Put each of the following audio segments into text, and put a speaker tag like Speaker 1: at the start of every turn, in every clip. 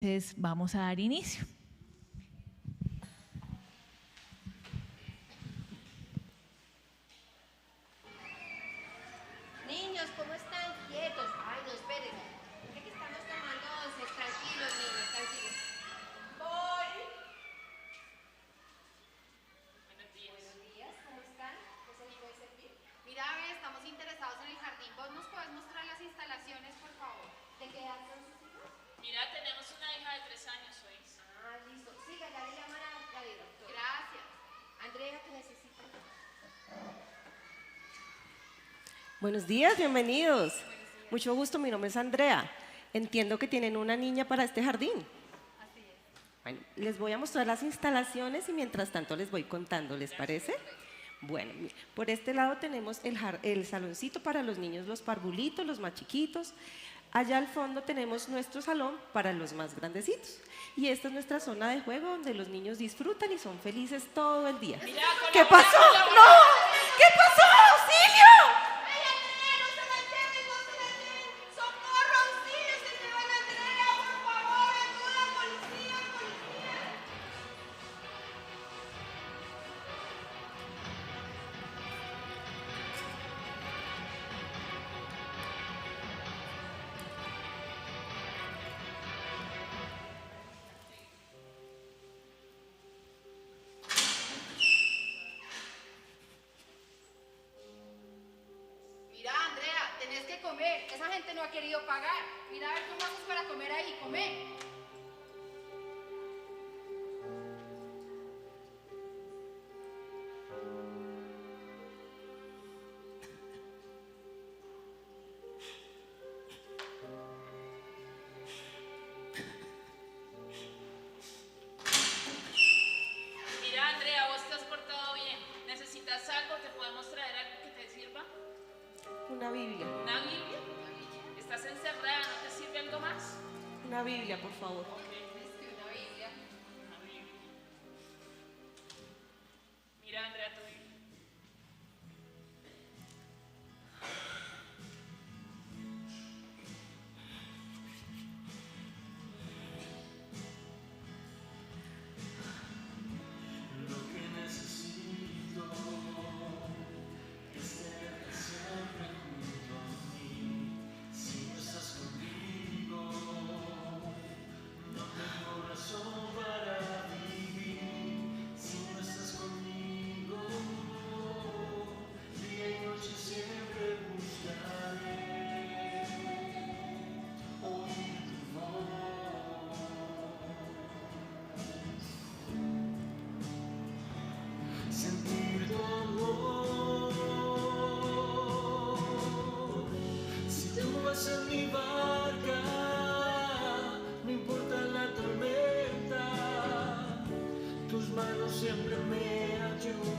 Speaker 1: Entonces vamos a dar inicio.
Speaker 2: Niños, ¿cómo están? Quietos. Ay, no, esperen. Es que estamos tomando once. Tranquilos, niños, tranquilos. Voy. Buenos días, ¿cómo están? ¿Qué se les puede servir? Mira, a ver, estamos interesados en el jardín. ¿Vos nos puedes mostrar las instalaciones, por favor? ¿De qué edad son sus hijos?
Speaker 3: Mira, tenemos una hija de 3 años hoy.
Speaker 2: Ah, listo. Siga, ya le llaman a la directora. Gracias. Andrea, ¿qué necesitas?
Speaker 4: Buenos días, bienvenidos. Mucho gusto, mi nombre es Andrea. Entiendo que tienen una niña para este jardín.
Speaker 2: Así es.
Speaker 4: Bueno, les voy a mostrar las instalaciones y mientras tanto les voy contando, ¿les parece? Bueno, por este lado tenemos el saloncito para los niños, los parvulitos, los más chiquitos. Allá al fondo tenemos nuestro salón para los más grandecitos. Y esta es nuestra zona de juego donde los niños disfrutan y son felices todo el día.
Speaker 3: Mira,
Speaker 4: ¿Qué pasó? ¡No! ¿Qué pasó? ¡Auxilio!
Speaker 2: ¡Ay, Andrea, no se la lleven, no se la lleven! ¡Socorro, auxilio, se llevan a Andrea, por favor! ¡Ayuda, policía, policía! Mira, Andrea, tenés que comer. Esa gente no ha querido pagar. Mira, a ver cómo haces para comer ahí. Come.
Speaker 3: Mira, Andrea, vos te has portado bien. ¿Necesitas algo? ¿Te podemos traer algo que te sirva?
Speaker 4: Una Biblia,
Speaker 3: ¿Una Biblia? ¿Estás encerrada? ¿No te sirve algo más?
Speaker 4: una Biblia, por favor.
Speaker 2: Una Biblia.
Speaker 3: Una Biblia. Mira, Andrea, tu Biblia.
Speaker 5: Sentir tu amor. Si tú vas en mi barca, no importa la tormenta, tus manos siempre me ayudarán.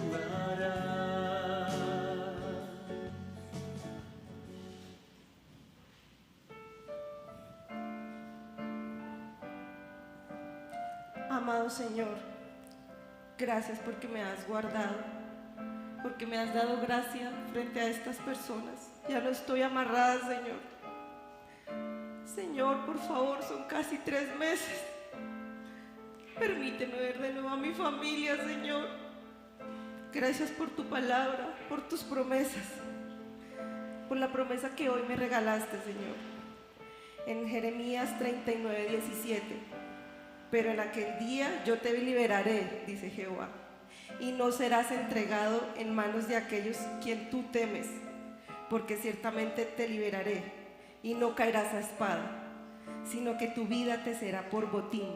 Speaker 4: Amado Señor, gracias porque me has guardado, porque me has dado gracia frente a estas personas. Ya no estoy amarrada, Señor. Señor, por favor, son casi 3 meses. Permíteme ver de nuevo a mi familia, Señor. Gracias por tu palabra, por tus promesas, por la promesa que hoy me regalaste, Señor. En Jeremías 39:17. Pero en aquel día yo te liberaré, dice Jehová, y no serás entregado en manos de aquellos quien tú temes, porque ciertamente te liberaré y no caerás a espada, sino que tu vida te será por botín,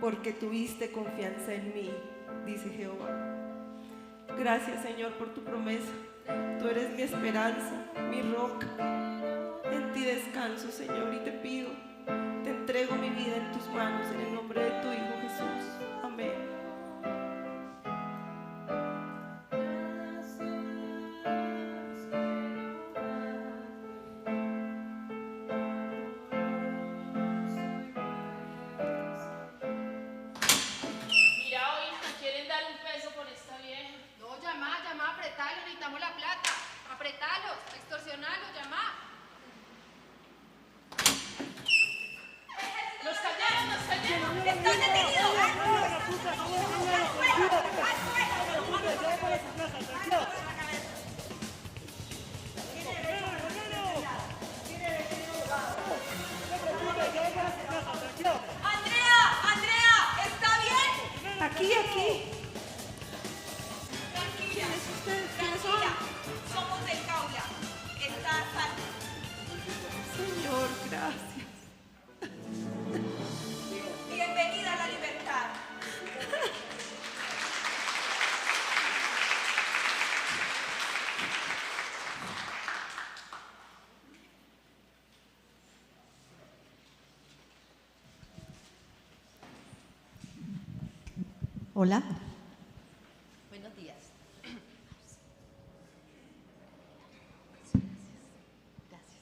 Speaker 4: porque tuviste confianza en mí, dice Jehová. Gracias, Señor, por tu promesa. Tú eres mi esperanza, mi roca. En ti descanso, Señor, y te pido, te entrego mi vida en tus manos, en el nombre de tu Hijo Jesús. Amén.
Speaker 3: Mira, hija, ¿quieren dar un peso por esta vieja?
Speaker 2: No, llama, apretalo, necesitamos la plata. Apretalos, extorsionalos, llama.
Speaker 3: ¡Nos callaron, nos callaron!
Speaker 6: Hola. Buenos días. Gracias.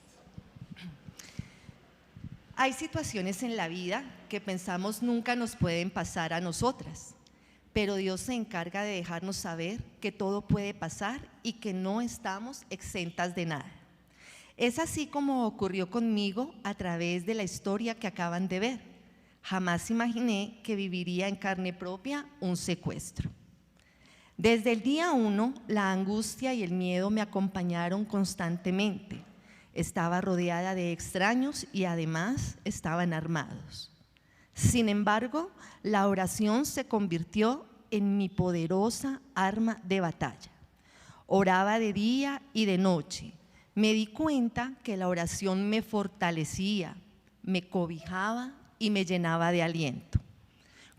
Speaker 6: Hay situaciones en la vida que pensamos nunca nos pueden pasar a nosotras, pero Dios se encarga de dejarnos saber que todo puede pasar y que no estamos exentas de nada. Es así como ocurrió conmigo a través de la historia que acaban de ver. Jamás imaginé que viviría en carne propia un secuestro. Desde el día 1, la angustia y el miedo me acompañaron constantemente. Estaba rodeada de extraños y además estaban armados. Sin embargo, la oración se convirtió en mi poderosa arma de batalla. Oraba de día y de noche. Me di cuenta que la oración me fortalecía, me cobijaba y me llenaba de aliento.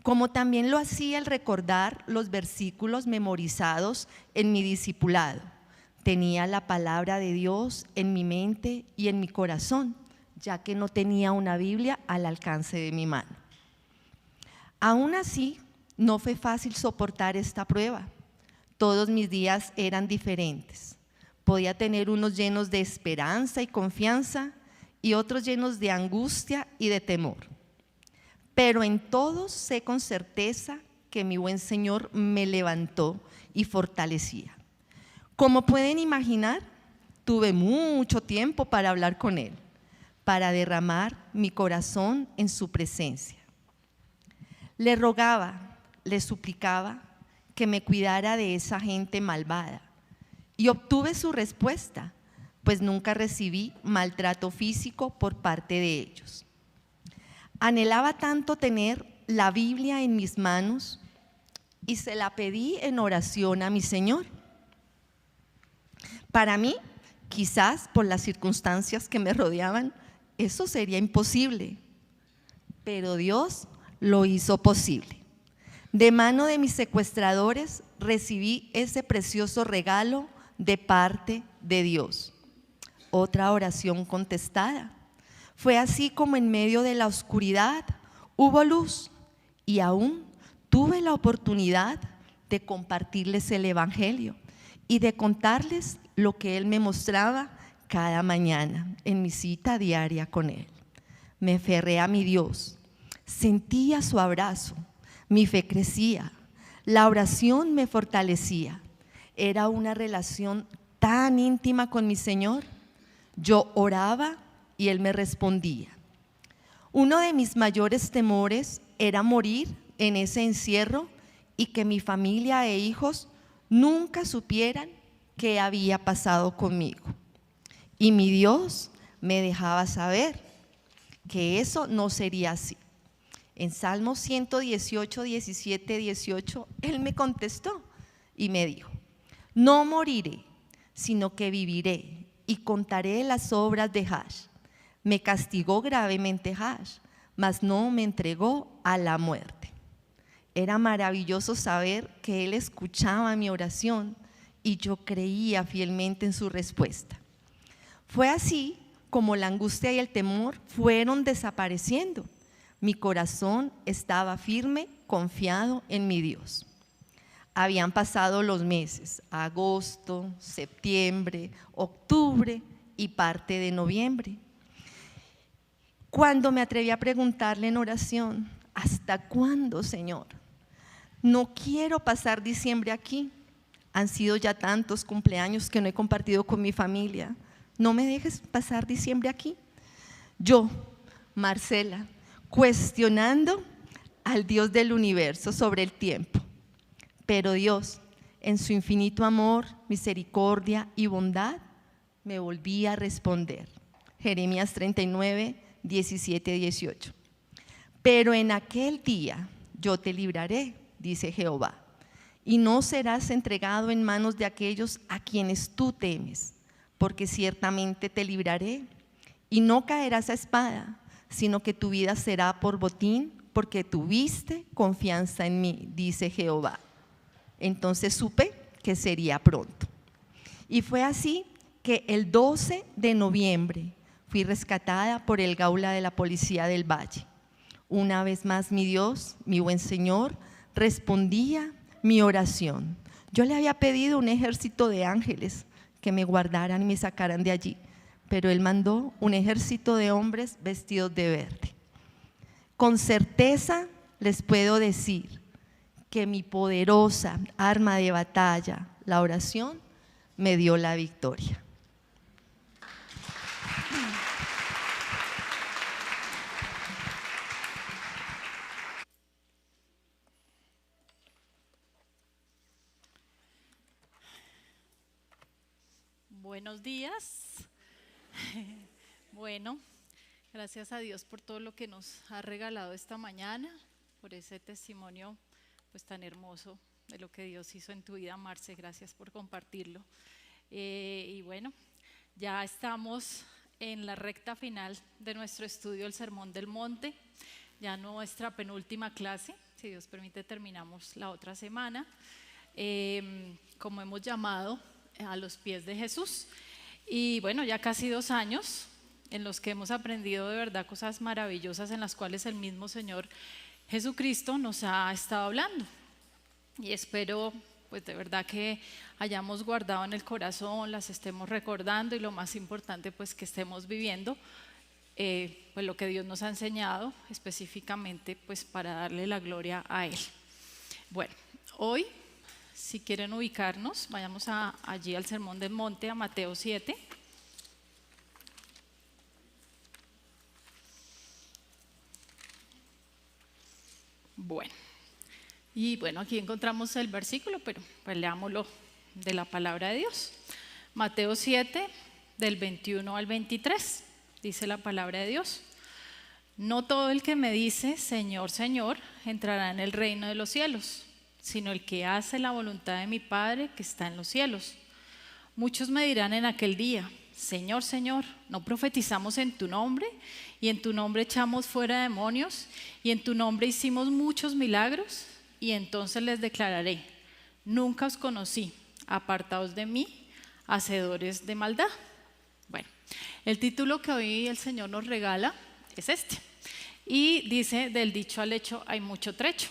Speaker 6: Como también lo hacía el recordar los versículos memorizados en mi discipulado. Tenía la palabra de Dios en mi mente y en mi corazón, ya que no tenía una Biblia al alcance de mi mano. Aún así, no fue fácil soportar esta prueba. Todos mis días eran diferentes. Podía tener unos llenos de esperanza y confianza y otros llenos de angustia y de temor. Pero en todos sé con certeza que mi buen Señor me levantó y fortalecía. Como pueden imaginar, tuve mucho tiempo para hablar con Él, para derramar mi corazón en su presencia. Le rogaba, le suplicaba que me cuidara de esa gente malvada. Y obtuve su respuesta, pues nunca recibí maltrato físico por parte de ellos. Anhelaba tanto tener la Biblia en mis manos y se la pedí en oración a mi Señor. Para mí, quizás por las circunstancias que me rodeaban, eso sería imposible, pero Dios lo hizo posible. De mano de mis secuestradores recibí ese precioso regalo de parte de Dios. Otra oración contestada. Fue así como en medio de la oscuridad hubo luz y aún tuve la oportunidad de compartirles el Evangelio y de contarles lo que Él me mostraba cada mañana en mi cita diaria con Él. Me aferré a mi Dios, sentía su abrazo, mi fe crecía, la oración me fortalecía. Era una relación tan íntima con mi Señor. Yo oraba y Él me respondía. Uno de mis mayores temores era morir en ese encierro y que mi familia e hijos nunca supieran qué había pasado conmigo. Y mi Dios me dejaba saber que eso no sería así. En Salmos 118, 17, 18, Él me contestó y me dijo: no moriré, sino que viviré y contaré las obras de Hash. Me castigó gravemente Hash, mas no me entregó a la muerte. Era maravilloso saber que Él escuchaba mi oración y yo creía fielmente en su respuesta. Fue así como la angustia y el temor fueron desapareciendo. Mi corazón estaba firme, confiado en mi Dios. Habían pasado los meses, agosto, septiembre, octubre y parte de noviembre. Cuando me atreví a preguntarle en oración: ¿hasta cuándo, Señor? No quiero pasar diciembre aquí. Han sido ya tantos cumpleaños que no he compartido con mi familia. No me dejes pasar diciembre aquí. Yo, Marcela, cuestionando al Dios del universo sobre el tiempo. Pero Dios, en su infinito amor, misericordia y bondad, me volvía a responder. Jeremías 39, 17, 18. Pero en aquel día yo te libraré, dice Jehová, y no serás entregado en manos de aquellos a quienes tú temes, porque ciertamente te libraré, y no caerás a espada, sino que tu vida será por botín, porque tuviste confianza en mí, dice Jehová. Entonces supe que sería pronto. Y fue así que el 12 de noviembre fui rescatada por el Gaula de la Policía del Valle. Una vez más mi Dios, mi buen Señor, respondía mi oración. Yo le había pedido un ejército de ángeles que me guardaran y me sacaran de allí, pero Él mandó un ejército de hombres vestidos de verde. Con certeza les puedo decir que mi poderosa arma de batalla, la oración, me dio la victoria.
Speaker 7: Buenos días. Bueno, gracias a Dios por todo lo que nos ha regalado esta mañana, por ese testimonio pues tan hermoso de lo que Dios hizo en tu vida, Marce. Gracias por compartirlo. Y bueno, ya estamos en la recta final de nuestro estudio del Sermón del Monte, ya nuestra penúltima clase. Si Dios permite, terminamos la otra semana, como hemos llamado, a los pies de Jesús. Y bueno, ya casi 2 años en los que hemos aprendido de verdad cosas maravillosas, en las cuales el mismo Señor Jesucristo nos ha estado hablando. Y espero pues de verdad que hayamos guardado en el corazón, las estemos recordando, y lo más importante pues que estemos viviendo pues lo que Dios nos ha enseñado específicamente pues para darle la gloria a Él. Bueno, hoy, si quieren ubicarnos, vayamos allí al Sermón del Monte, a Mateo 7. Bueno, aquí encontramos el versículo, pero pues leámoslo de la palabra de Dios. Mateo 7, del 21 al 23, dice la palabra de Dios. No todo el que me dice, Señor, Señor, entrará en el reino de los cielos, sino el que hace la voluntad de mi Padre que está en los cielos. Muchos me dirán en aquel día, Señor, Señor, ¿no profetizamos en tu nombre? Y en tu nombre echamos fuera demonios, y en tu nombre hicimos muchos milagros. Y entonces les declararé, nunca os conocí, apartaos de mí, hacedores de maldad. Bueno, el título que hoy el Señor nos regala es este. Y dice, del dicho al hecho hay mucho trecho.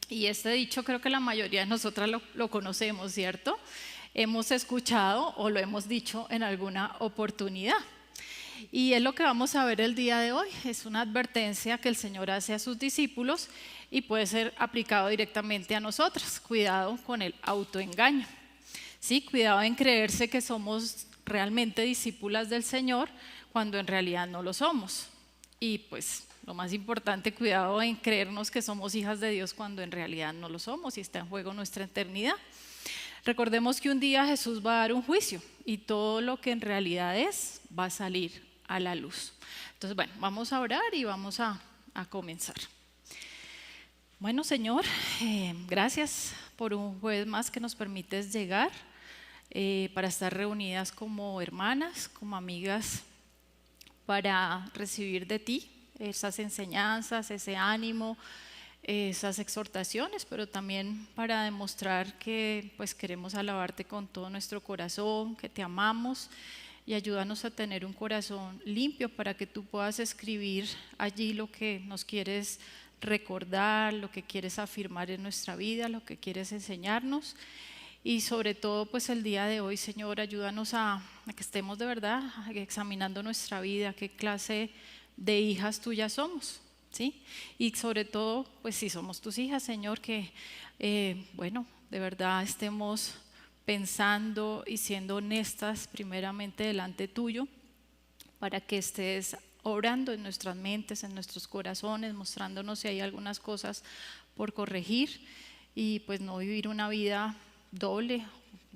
Speaker 7: Y este dicho creo que la mayoría de nosotras lo conocemos, ¿cierto? Hemos escuchado o lo hemos dicho en alguna oportunidad. Y es lo que vamos a ver el día de hoy. Es una advertencia que el Señor hace a sus discípulos y puede ser aplicado directamente a nosotras. Cuidado con el autoengaño. Sí, cuidado en creerse que somos realmente discípulas del Señor cuando en realidad no lo somos. Y pues lo más importante, cuidado en creernos que somos hijas de Dios cuando en realidad no lo somos y está en juego nuestra eternidad. Recordemos que un día Jesús va a dar un juicio y todo lo que en realidad es va a salir a la luz. Entonces, bueno, vamos a orar y vamos a comenzar. Bueno, Señor, gracias por un jueves más que nos permites llegar para estar reunidas como hermanas, como amigas, para recibir de ti esas enseñanzas, ese ánimo, esas exhortaciones, pero también para demostrar que pues queremos alabarte con todo nuestro corazón, que te amamos, y ayúdanos a tener un corazón limpio para que tú puedas escribir allí lo que nos quieres recordar, lo que quieres afirmar en nuestra vida, lo que quieres enseñarnos. Y sobre todo pues el día de hoy, Señor, ayúdanos a que estemos de verdad examinando nuestra vida, qué clase de hijas tuyas somos, ¿sí? Y sobre todo pues si somos tus hijas, Señor, que bueno, de verdad estemos pensando y siendo honestas primeramente delante tuyo, para que estés obrando en nuestras mentes, en nuestros corazones, mostrándonos si hay algunas cosas por corregir, y pues no vivir una vida doble,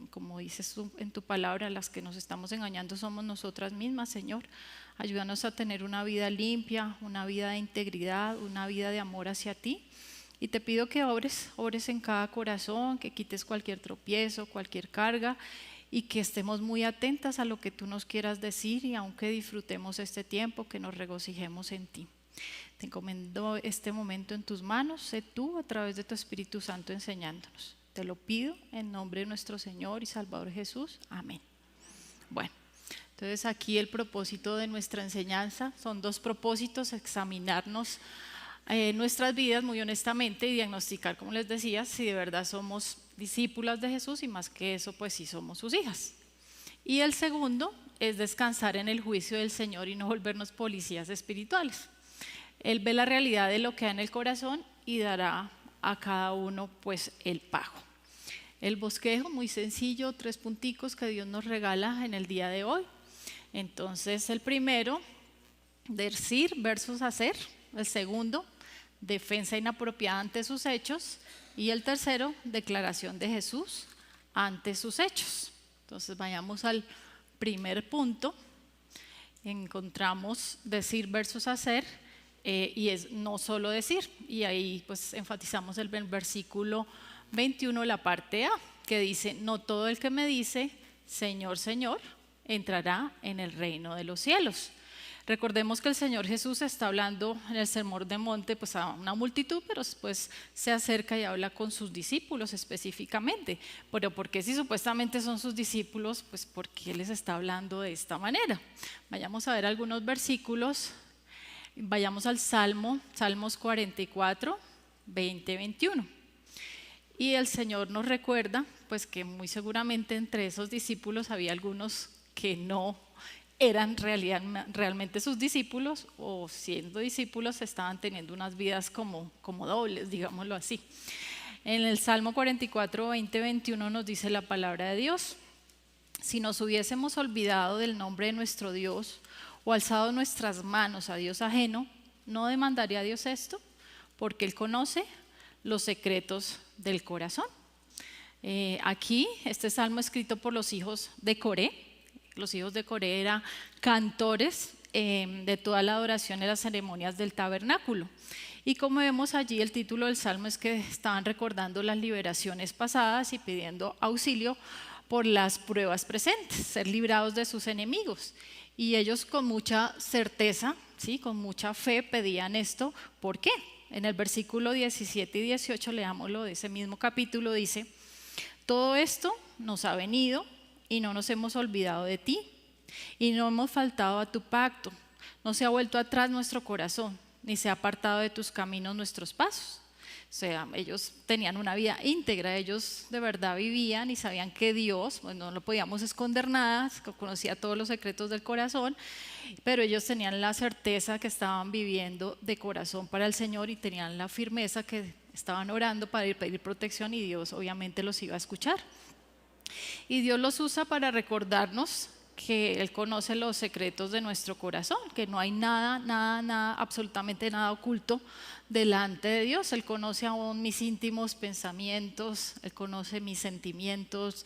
Speaker 7: como dices tú en tu palabra. Las que nos estamos engañando somos nosotras mismas, Señor. Ayúdanos a tener una vida limpia, una vida de integridad, una vida de amor hacia ti. Y te pido que obres en cada corazón, que quites cualquier tropiezo, cualquier carga, y que estemos muy atentas a lo que tú nos quieras decir, y aunque disfrutemos este tiempo, que nos regocijemos en ti. Te encomiendo este momento en tus manos. Sé tú a través de tu Espíritu Santo enseñándonos. Te lo pido en nombre de nuestro Señor y Salvador Jesús. Amén. Bueno, entonces aquí el propósito de nuestra enseñanza son 2 propósitos: examinarnos nuestras vidas muy honestamente y diagnosticar, como les decía, si de verdad somos discípulas de Jesús y más que eso, pues si somos sus hijas. Y el segundo es descansar en el juicio del Señor y no volvernos policías espirituales. Él ve la realidad de lo que hay en el corazón y dará a cada uno pues el pago. El bosquejo, muy sencillo, 3 punticos que Dios nos regala en el día de hoy. Entonces el primero, decir versus hacer. El segundo, defensa inapropiada ante sus hechos. Y el tercero, declaración de Jesús ante sus hechos. Entonces vayamos al primer punto. Encontramos decir versus hacer. Y es no solo decir, y ahí pues enfatizamos el versículo 21, la parte A, que dice: no todo el que me dice Señor, Señor, entrará en el reino de los cielos. Recordemos que el Señor Jesús está hablando en el Sermón del Monte pues a una multitud, pero después se acerca y habla con sus discípulos específicamente. Pero ¿por qué si supuestamente son sus discípulos? Pues ¿por qué les está hablando de esta manera? Vayamos a ver algunos versículos. Vayamos al Salmos 44, 20, 21. Y el Señor nos recuerda pues que muy seguramente entre esos discípulos había algunos que no eran realmente sus discípulos, o siendo discípulos estaban teniendo unas vidas como dobles, digámoslo así. En el Salmo 44, 20, 21 nos dice la palabra de Dios: si nos hubiésemos olvidado del nombre de nuestro Dios o alzado nuestras manos a Dios ajeno, ¿no demandaría Dios esto? Porque Él conoce los secretos del corazón. Aquí, este salmo escrito por los hijos de Coré. Los hijos de Coré eran cantores de toda la adoración en las ceremonias del tabernáculo. Y como vemos allí, el título del salmo es que estaban recordando las liberaciones pasadas y pidiendo auxilio por las pruebas presentes, ser librados de sus enemigos. Y ellos con mucha certeza, ¿sí?, con mucha fe pedían esto. ¿Por qué? En el versículo 17 y 18, leámoslo de ese mismo capítulo, dice: todo esto nos ha venido y no nos hemos olvidado de ti y no hemos faltado a tu pacto. No se ha vuelto atrás nuestro corazón, ni se ha apartado de tus caminos nuestros pasos. O sea, ellos tenían una vida íntegra, ellos de verdad vivían y sabían que Dios, pues no lo podíamos esconder nada, conocía todos los secretos del corazón, pero ellos tenían la certeza que estaban viviendo de corazón para el Señor y tenían la firmeza que estaban orando para ir a pedir protección y Dios obviamente los iba a escuchar. Y Dios los usa para recordarnos que Él conoce los secretos de nuestro corazón, que no hay nada, absolutamente nada oculto delante de Dios. Él conoce aún mis íntimos pensamientos, Él conoce mis sentimientos,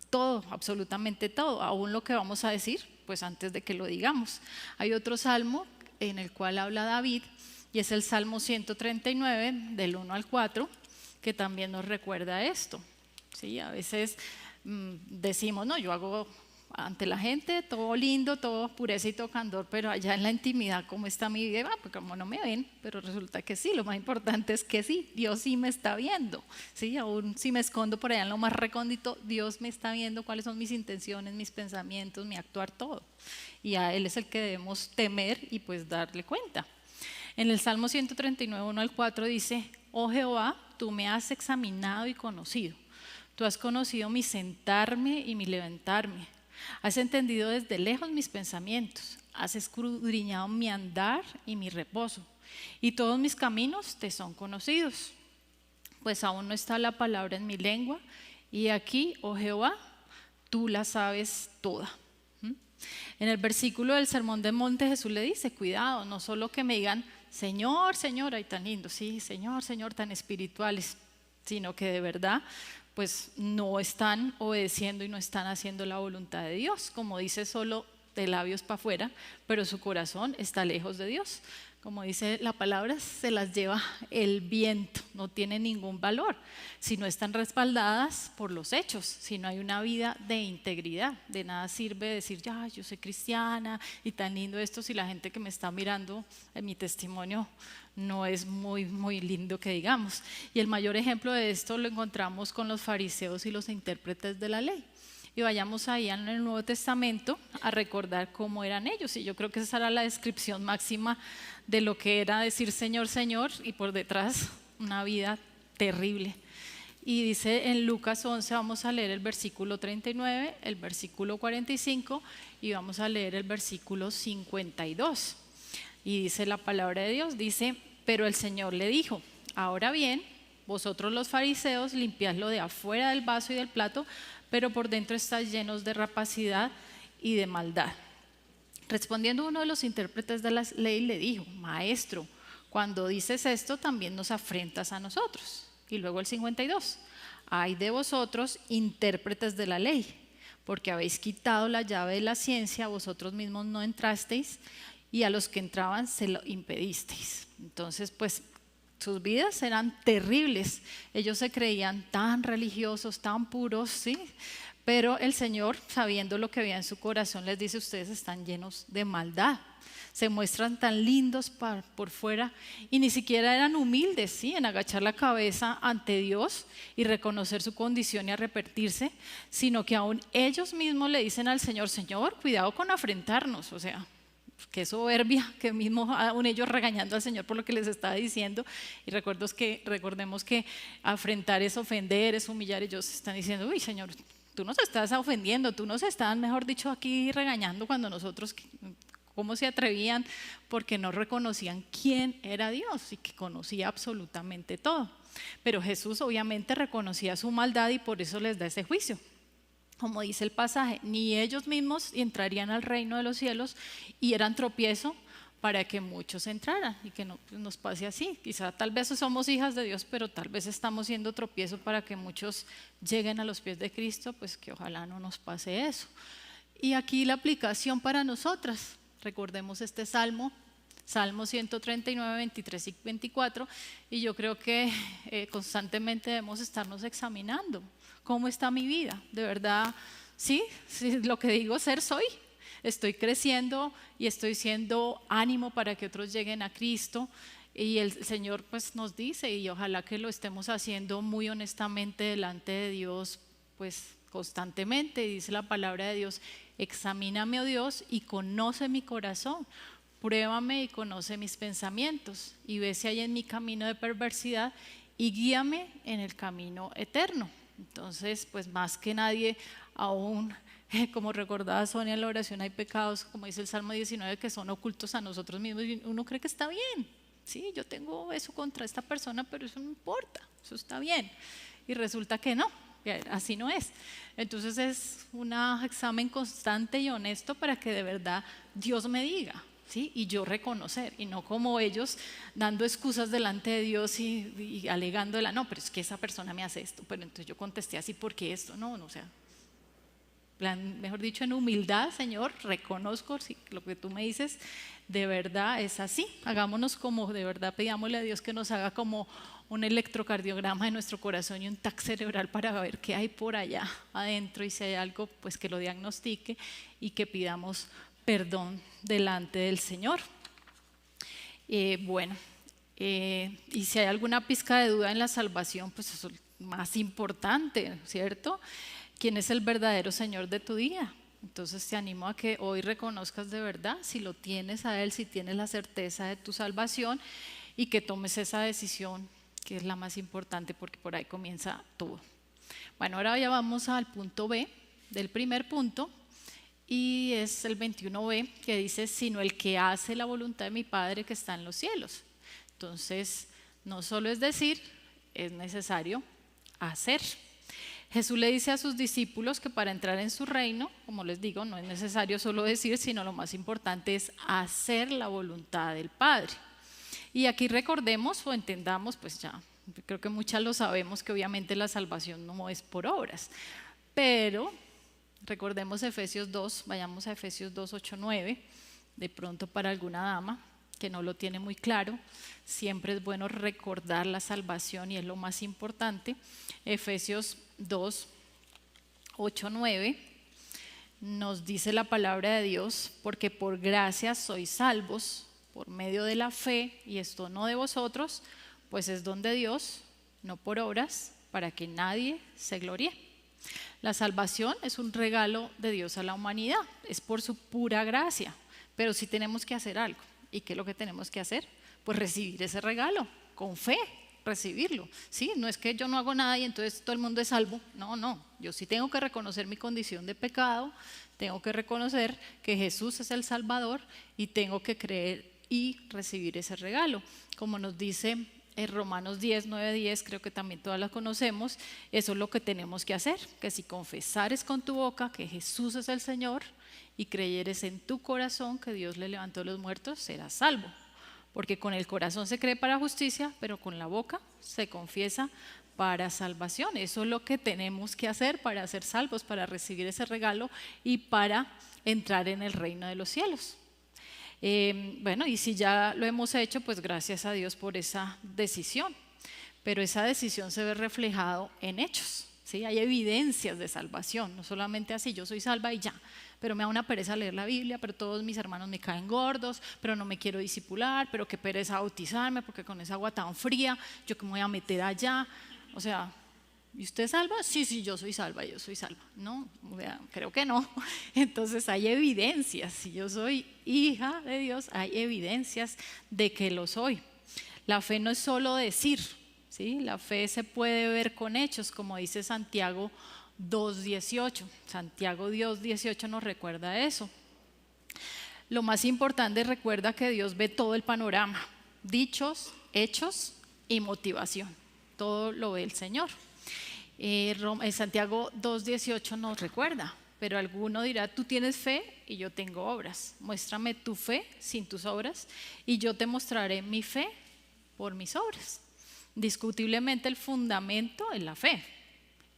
Speaker 7: todo, absolutamente todo, aún lo que vamos a decir, pues antes de que lo digamos. Hay otro salmo en el cual habla David y es el Salmo 139, del 1 al 4, que también nos recuerda esto. ¿Sí? A veces decimos, no, yo hago ante la gente todo lindo, todo pureza y todo candor, pero allá en la intimidad, ¿cómo está mi vida? Pues como no me ven, pero resulta que sí, lo más importante es que sí, Dios sí me está viendo, ¿sí? Aún si me escondo por allá en lo más recóndito, Dios me está viendo cuáles son mis intenciones, mis pensamientos, mi actuar, todo. Y a Él es el que debemos temer y pues darle cuenta. En el Salmo 139, 1 al 4 dice: oh Jehová, tú me has examinado y conocido. Tú has conocido mi sentarme y mi levantarme. Has entendido desde lejos mis pensamientos. Has escudriñado mi andar y mi reposo. Y todos mis caminos te son conocidos. Pues aún no está la palabra en mi lengua. Y aquí, oh Jehová, tú la sabes toda. En el versículo del Sermón del Monte Jesús le dice: cuidado, no solo que me digan Señor, Señor, ay tan lindo, sí, Señor, Señor, tan espirituales, sino que de verdad pues no están obedeciendo y no están haciendo la voluntad de Dios, como dice, solo de labios para afuera, pero su corazón está lejos de Dios. Como dice la palabra, se las lleva el viento, no tienen ningún valor si no están respaldadas por los hechos, si no hay una vida de integridad. De nada sirve decir, ya, yo soy cristiana y tan lindo esto, si la gente que me está mirando en mi testimonio no es muy lindo que digamos. Y el mayor ejemplo de esto lo encontramos con los fariseos y los intérpretes de la ley. y vayamos ahí en el Nuevo Testamento a recordar cómo eran ellos. Y yo creo que esa era la descripción máxima de lo que era decir Señor, Señor, y por detrás una vida terrible. Y dice en Lucas 11, vamos a leer el versículo 39, el versículo 45 y vamos a leer el versículo 52. Y dice la palabra de Dios, dice, pero el Señor le dijo, ahora bien, vosotros los fariseos limpiad lo de afuera del vaso y del plato, pero por dentro estáis llenos de rapacidad y de maldad. Respondiendo uno de los intérpretes de la ley le dijo, maestro, cuando dices esto también nos afrentas a nosotros. Y luego el 52, ay de vosotros intérpretes de la ley, porque habéis quitado la llave de la ciencia, vosotros mismos no entrasteis y a los que entraban se lo impedisteis. Entonces pues sus vidas eran terribles, ellos se creían tan religiosos, tan puros, ¿sí? Pero el Señor, sabiendo lo que había en su corazón, les dice, ustedes están llenos de maldad, se muestran tan lindos por fuera y ni siquiera eran humildes, ¿sí? En agachar la cabeza ante Dios y reconocer su condición y arrepentirse, sino que aún ellos mismos le dicen al Señor, Señor, cuidado con afrentarnos, o sea, qué soberbia, que mismo aún ellos regañando al Señor por lo que les estaba diciendo. Y recordemos que afrentar es ofender, es humillar. Ellos están diciendo, uy Señor, tú nos estás ofendiendo, tú nos estás, mejor dicho, aquí regañando cuando nosotros, ¿cómo se atrevían? Porque no reconocían quién era Dios y que conocía absolutamente todo. Pero Jesús obviamente reconocía su maldad y por eso les da ese juicio. Como dice el pasaje, ni ellos mismos entrarían al reino de los cielos y eran tropiezo para que muchos entraran y que no nos pase así. Quizá tal vez somos hijas de Dios, pero tal vez estamos siendo tropiezo para que muchos lleguen a los pies de Cristo, pues que ojalá no nos pase eso. Y aquí la aplicación para nosotras, recordemos este Salmo 139, 23 y 24, y yo creo que constantemente debemos estarnos examinando. ¿Cómo está mi vida? De verdad, sí, lo que digo ser soy. Estoy creciendo y estoy siendo ánimo para que otros lleguen a Cristo. Y el Señor pues nos dice, y ojalá que lo estemos haciendo muy honestamente delante de Dios, pues constantemente. Y dice la palabra de Dios, examíname, oh Dios, y conoce mi corazón. Pruébame y conoce mis pensamientos. Y ve si hay en mi camino de perversidad y guíame en el camino eterno. Entonces, pues más que nadie, aún como recordaba Sonia en la oración, hay pecados, como dice el Salmo 19, que son ocultos a nosotros mismos y uno cree que está bien. Sí, yo tengo eso contra esta persona, pero eso no importa, eso está bien. Y resulta que no, así no es. Entonces es un examen constante y honesto para que de verdad Dios me diga. ¿Sí? Y yo reconocer, y no como ellos dando excusas delante de Dios y alegándola, no, pero es que esa persona me hace esto, pero entonces yo contesté así porque esto, no, o sea, mejor dicho, en humildad, Señor, reconozco si lo que tú me dices de verdad es así. Hagámonos como de verdad, pidámosle a Dios que nos haga como un electrocardiograma de nuestro corazón y un TAC cerebral para ver qué hay por allá adentro, y si hay algo, pues que lo diagnostique y que pidamos perdón delante del Señor. Y si hay alguna pizca de duda en la salvación, pues eso es lo más importante, ¿cierto? ¿Quién es el verdadero Señor de tu día? Entonces te animo a que hoy reconozcas de verdad si lo tienes a Él, si tienes la certeza de tu salvación, y que tomes esa decisión que es la más importante, porque por ahí comienza todo. Bueno, ahora ya vamos al punto B del primer punto, y es el 21b, que dice, sino el que hace la voluntad de mi Padre que está en los cielos. Entonces, no solo es decir, es necesario hacer. Jesús le dice a sus discípulos que para entrar en su reino, como les digo, no es necesario solo decir, sino lo más importante es hacer la voluntad del Padre. Y aquí recordemos o entendamos, pues ya, creo que muchas lo sabemos, que obviamente la salvación no es por obras, pero recordemos Efesios 2, vayamos a Efesios 2, 8, 9, de pronto para alguna dama que no lo tiene muy claro, siempre es bueno recordar la salvación y es lo más importante. Efesios 2, 8, 9, nos dice la palabra de Dios, porque por gracia sois salvos por medio de la fe, y esto no de vosotros, pues es don de Dios, no por obras, para que nadie se gloríe. La salvación es un regalo de Dios a la humanidad, es por su pura gracia, pero sí tenemos que hacer algo. ¿Y qué es lo que tenemos que hacer? Pues recibir ese regalo, con fe, recibirlo. ¿Sí? No es que yo no hago nada y entonces todo el mundo es salvo. No, no, yo sí tengo que reconocer mi condición de pecado, tengo que reconocer que Jesús es el Salvador y tengo que creer y recibir ese regalo. Como nos dice en Romanos 10, 9, 10, creo que también todas las conocemos, eso es lo que tenemos que hacer, que si confesares con tu boca que Jesús es el Señor y creyeres en tu corazón que Dios le levantó de los muertos, serás salvo. Porque con el corazón se cree para justicia, pero con la boca se confiesa para salvación. Eso es lo que tenemos que hacer para ser salvos, para recibir ese regalo y para entrar en el reino de los cielos. Bueno, y si ya lo hemos hecho, pues gracias a Dios por esa decisión. Pero esa decisión se ve reflejado en hechos, ¿sí? Hay evidencias de salvación, no solamente así, yo soy salva y ya. Pero me da una pereza leer la Biblia, pero todos mis hermanos me caen gordos, pero no me quiero discipular, pero qué pereza bautizarme, porque con esa agua tan fría, yo que me voy a meter allá. O sea, ¿y usted es salva? Sí, sí, yo soy salva. No, creo que no. Entonces hay evidencias, si yo soy hija de Dios, hay evidencias de que lo soy. La fe no es solo decir, ¿sí? La fe se puede ver con hechos, como dice Santiago 2:18. Santiago 2:18 nos recuerda eso. Lo más importante, recuerda que Dios ve todo el panorama, dichos, hechos y motivación. Todo lo ve el Señor. Santiago 2:18 nos recuerda, pero alguno dirá, tú tienes fe y yo tengo obras. Muéstrame tu fe sin tus obras y yo te mostraré mi fe por mis obras. Discutiblemente el fundamento es la fe.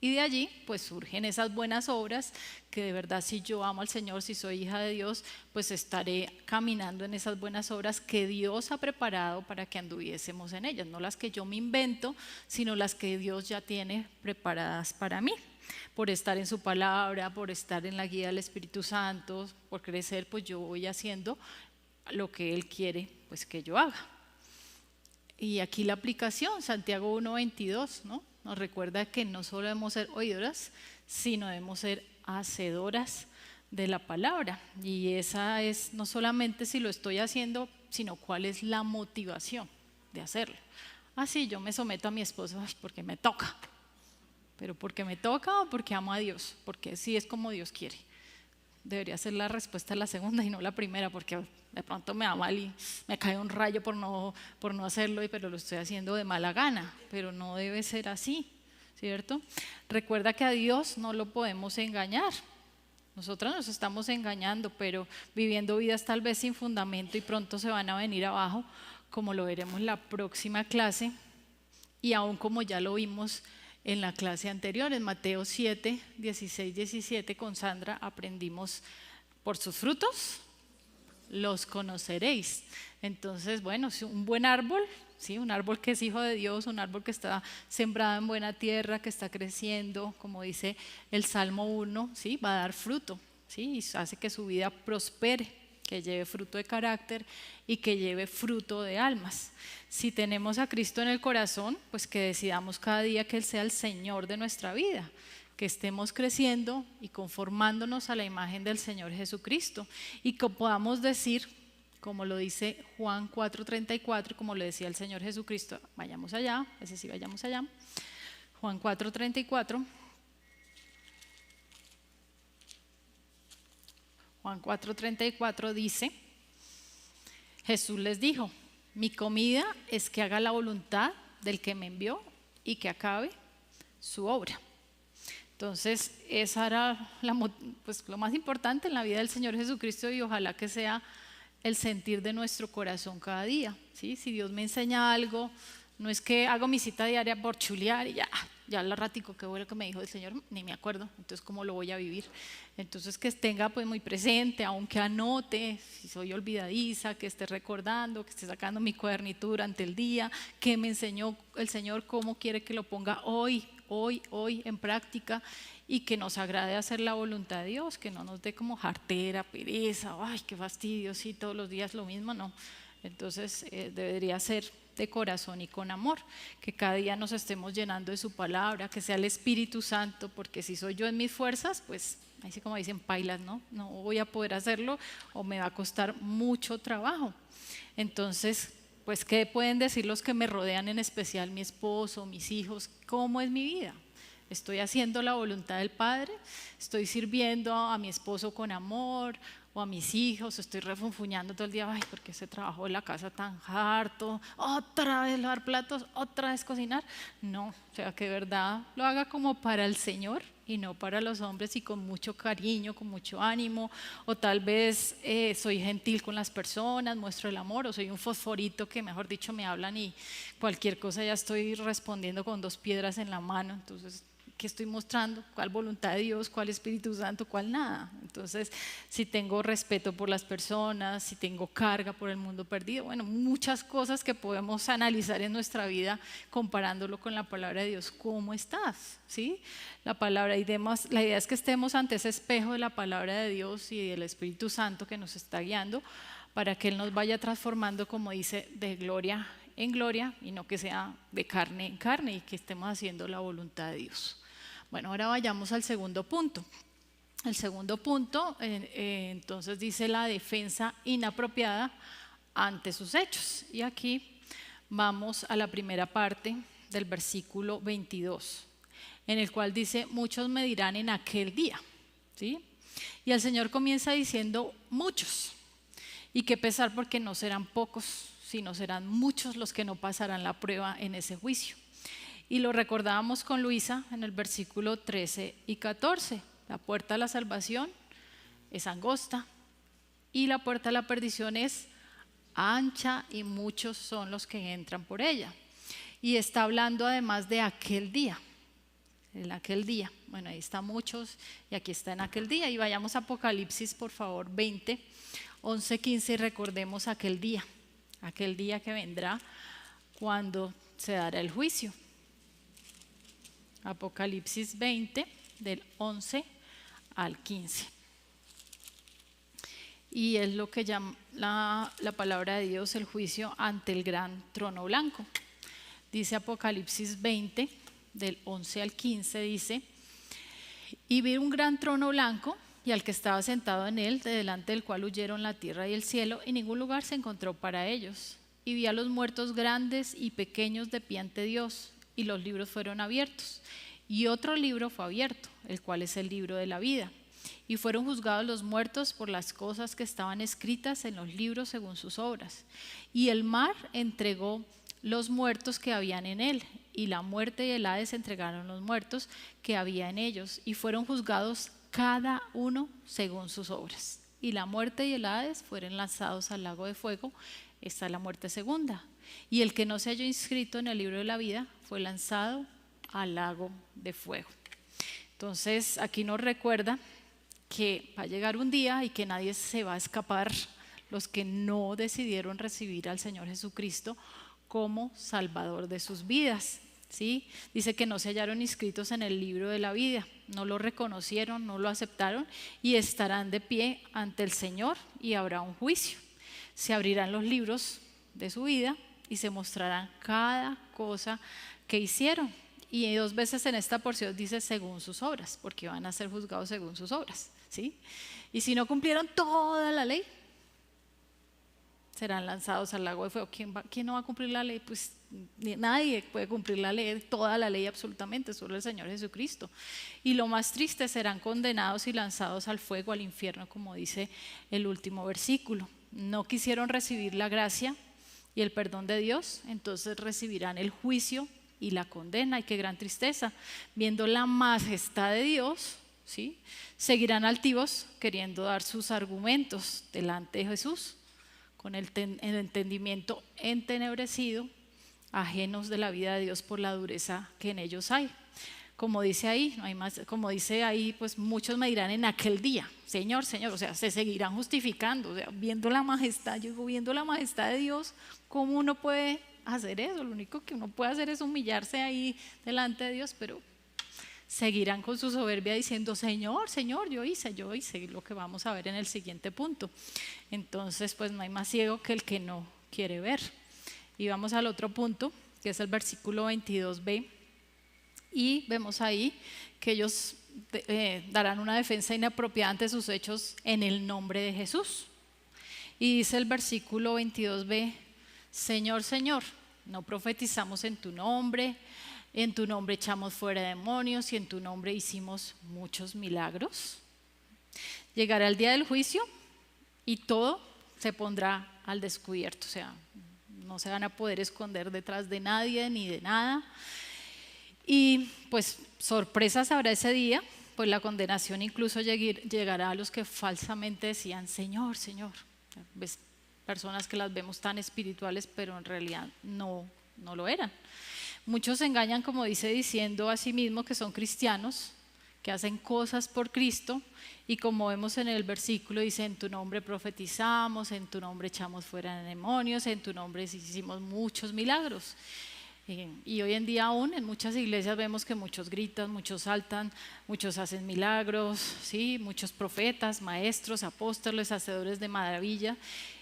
Speaker 7: Y de allí pues surgen esas buenas obras que de verdad, si yo amo al Señor, si soy hija de Dios, pues estaré caminando en esas buenas obras que Dios ha preparado para que anduviésemos en ellas, no las que yo me invento, sino las que Dios ya tiene preparadas para mí, por estar en su palabra, por estar en la guía del Espíritu Santo, por crecer, pues yo voy haciendo lo que Él quiere pues que yo haga. Y aquí la aplicación, Santiago 1:22, ¿no? Nos recuerda que no solo debemos ser oidoras, sino debemos ser hacedoras de la palabra. Y esa es no solamente si lo estoy haciendo, sino cuál es la motivación de hacerlo. Sí, yo me someto a mi esposo porque me toca. ¿Pero porque me toca o porque amo a Dios? Porque sí es como Dios quiere. Debería ser la respuesta la segunda y no la primera, porque de pronto me da mal y me cae un rayo por no hacerlo, pero lo estoy haciendo de mala gana. Pero no debe ser así, ¿cierto? Recuerda que a Dios no lo podemos engañar. Nosotros nos estamos engañando, pero viviendo vidas tal vez sin fundamento y pronto se van a venir abajo, como lo veremos en la próxima clase y aún como ya lo vimos en la clase anterior, en Mateo 7, 16, 17, con Sandra aprendimos: por sus frutos los conoceréis. Entonces, bueno, un buen árbol, ¿sí? Un árbol que es hijo de Dios, un árbol que está sembrado en buena tierra, que está creciendo, como dice el Salmo 1, ¿sí? Va a dar fruto, ¿sí? Y hace que su vida prospere, que lleve fruto de carácter y que lleve fruto de almas. Si tenemos a Cristo en el corazón, pues que decidamos cada día que Él sea el Señor de nuestra vida, que estemos creciendo y conformándonos a la imagen del Señor Jesucristo y que podamos decir, como lo dice Juan 4:34, como le decía el Señor Jesucristo, vayamos allá, ese sí, vayamos allá, Juan 4:34. Juan 4:34 dice, Jesús les dijo, mi comida es que haga la voluntad del que me envió y que acabe su obra. Entonces, esa era pues, lo más importante en la vida del Señor Jesucristo y ojalá que sea el sentir de nuestro corazón cada día, ¿sí? Si Dios me enseña algo, no es que hago mi cita diaria por chulear y ya al ratico que fue lo que me dijo el Señor, ni me acuerdo, entonces ¿cómo lo voy a vivir? Entonces que tenga pues muy presente, aunque anote, si soy olvidadiza, que esté recordando, que esté sacando mi cuadernito durante el día, que me enseñó el Señor cómo quiere que lo ponga hoy en práctica y que nos agrade hacer la voluntad de Dios, que no nos dé como jartera, pereza, ay, qué fastidio, sí, todos los días lo mismo, no. Entonces debería ser de corazón y con amor, que cada día nos estemos llenando de su palabra, que sea el Espíritu Santo, porque si soy yo en mis fuerzas, pues así como dicen pailas, no voy a poder hacerlo o me va a costar mucho trabajo. Entonces, pues, ¿qué pueden decir los que me rodean, en especial mi esposo, mis hijos? ¿Cómo es mi vida? ¿Estoy haciendo la voluntad del Padre? ¿Estoy sirviendo a mi esposo con amor? ¿O a mis hijos? ¿Estoy refunfuñando todo el día? Ay, ¿por qué ese trabajo de la casa tan harto? ¿Otra vez lavar platos? ¿Otra vez cocinar? No, o sea, que de verdad lo haga como para el Señor y no para los hombres, y con mucho cariño, con mucho ánimo. O tal vez soy gentil con las personas, muestro el amor, o soy un fosforito que, mejor dicho, me hablan y cualquier cosa ya estoy respondiendo con 2 piedras en la mano. Entonces, ¿qué estoy mostrando? ¿Cuál voluntad de Dios? ¿Cuál Espíritu Santo? ¿Cuál nada? Entonces, si tengo respeto por las personas, si tengo carga por el mundo perdido, bueno, muchas cosas que podemos analizar en nuestra vida comparándolo con la palabra de Dios. ¿Cómo estás? ¿Sí? La palabra y demás, la idea es que estemos ante ese espejo de la palabra de Dios y del Espíritu Santo que nos está guiando, para que Él nos vaya transformando, como dice, de gloria en gloria, y no que sea de carne en carne, y que estemos haciendo la voluntad de Dios. Bueno, ahora vayamos al segundo punto. El segundo punto, entonces, dice la defensa inapropiada ante sus hechos. Y aquí vamos a la primera parte del versículo 22, en el cual dice: muchos me dirán en aquel día, ¿sí? Y el Señor comienza diciendo muchos, y qué pesar, porque no serán pocos, sino serán muchos los que no pasarán la prueba en ese juicio. Y lo recordábamos con Luisa en el versículo 13 y 14. La puerta a la salvación es angosta y la puerta a la perdición es ancha, y muchos son los que entran por ella. Y está hablando además de aquel día. En aquel día, bueno, ahí está muchos, y aquí está en aquel día. Y vayamos a Apocalipsis, por favor, 20, 11, 15, y recordemos aquel día que vendrá cuando se dará el juicio. Apocalipsis 20, del 11 al 15. Y es lo que llama la palabra de Dios el juicio ante el gran trono blanco. Dice Apocalipsis 20, del 11 al 15, dice: y vi un gran trono blanco, y al que estaba sentado en él, de delante del cual huyeron la tierra y el cielo, y ningún lugar se encontró para ellos. Y vi a los muertos grandes y pequeños de pie ante Dios, y los libros fueron abiertos. Y otro libro fue abierto, el cual es el libro de la vida. Y fueron juzgados los muertos por las cosas que estaban escritas en los libros según sus obras. Y el mar entregó los muertos que habían en él, y la muerte y el Hades entregaron los muertos que había en ellos, y fueron juzgados cada uno según sus obras. Y la muerte y el Hades fueron lanzados al lago de fuego. Esta es la muerte segunda. Y el que no se halló inscrito en el libro de la vida fue lanzado al lago de fuego. Entonces, aquí nos recuerda que va a llegar un día y que nadie se va a escapar, los que no decidieron recibir al Señor Jesucristo como Salvador de sus vidas, ¿sí? Dice que no se hallaron inscritos en el libro de la vida, no lo reconocieron, no lo aceptaron, y estarán de pie ante el Señor, y habrá un juicio. Se abrirán los libros de su vida y se mostrarán cada cosa que hicieron. Y 2 veces en esta porción dice según sus obras, porque van a ser juzgados según sus obras, ¿sí? Y si no cumplieron toda la ley, serán lanzados al lago de fuego. ¿Quién no va a cumplir la ley? Pues nadie puede cumplir la ley, toda la ley absolutamente, solo el Señor Jesucristo. Y lo más triste, serán condenados y lanzados al fuego, al infierno, como dice el último versículo. No quisieron recibir la gracia y el perdón de Dios, entonces recibirán el juicio y la condena. Y qué gran tristeza, viendo la majestad de Dios, ¿sí? Seguirán altivos queriendo dar sus argumentos delante de Jesús, con el entendimiento entenebrecido, ajenos de la vida de Dios por la dureza que en ellos hay. Como dice ahí, no hay más, como dice ahí, pues muchos me dirán en aquel día, Señor, Señor, o sea, se seguirán justificando, o sea, viendo la majestad, yo digo, viendo la majestad de Dios, ¿cómo uno puede hacer eso? Lo único que uno puede hacer es humillarse ahí delante de Dios, pero seguirán con su soberbia diciendo, Señor, Señor, yo hice, lo que vamos a ver en el siguiente punto. Entonces, pues no hay más ciego que el que no quiere ver. Y vamos al otro punto, que es el versículo 22b, y vemos ahí que ellos darán una defensa inapropiada ante sus hechos en el nombre de Jesús. Y dice el versículo 22b, Señor, Señor, no profetizamos en tu nombre echamos fuera demonios y en tu nombre hicimos muchos milagros. Llegará el día del juicio y todo se pondrá al descubierto, o sea, no se van a poder esconder detrás de nadie ni de nada. Y pues sorpresas habrá ese día, pues la condenación incluso llegará a los que falsamente decían Señor, Señor. Ves personas que las vemos tan espirituales, pero en realidad no lo eran. Muchos se engañan, como dice, diciendo a sí mismos que son cristianos, que hacen cosas por Cristo, y como vemos en el versículo, dice, en tu nombre profetizamos, en tu nombre echamos fuera demonios, en tu nombre hicimos muchos milagros. Y hoy en día aún en muchas iglesias vemos que muchos gritan, muchos saltan, muchos hacen milagros, ¿sí? Muchos profetas, maestros, apóstoles, hacedores de maravilla,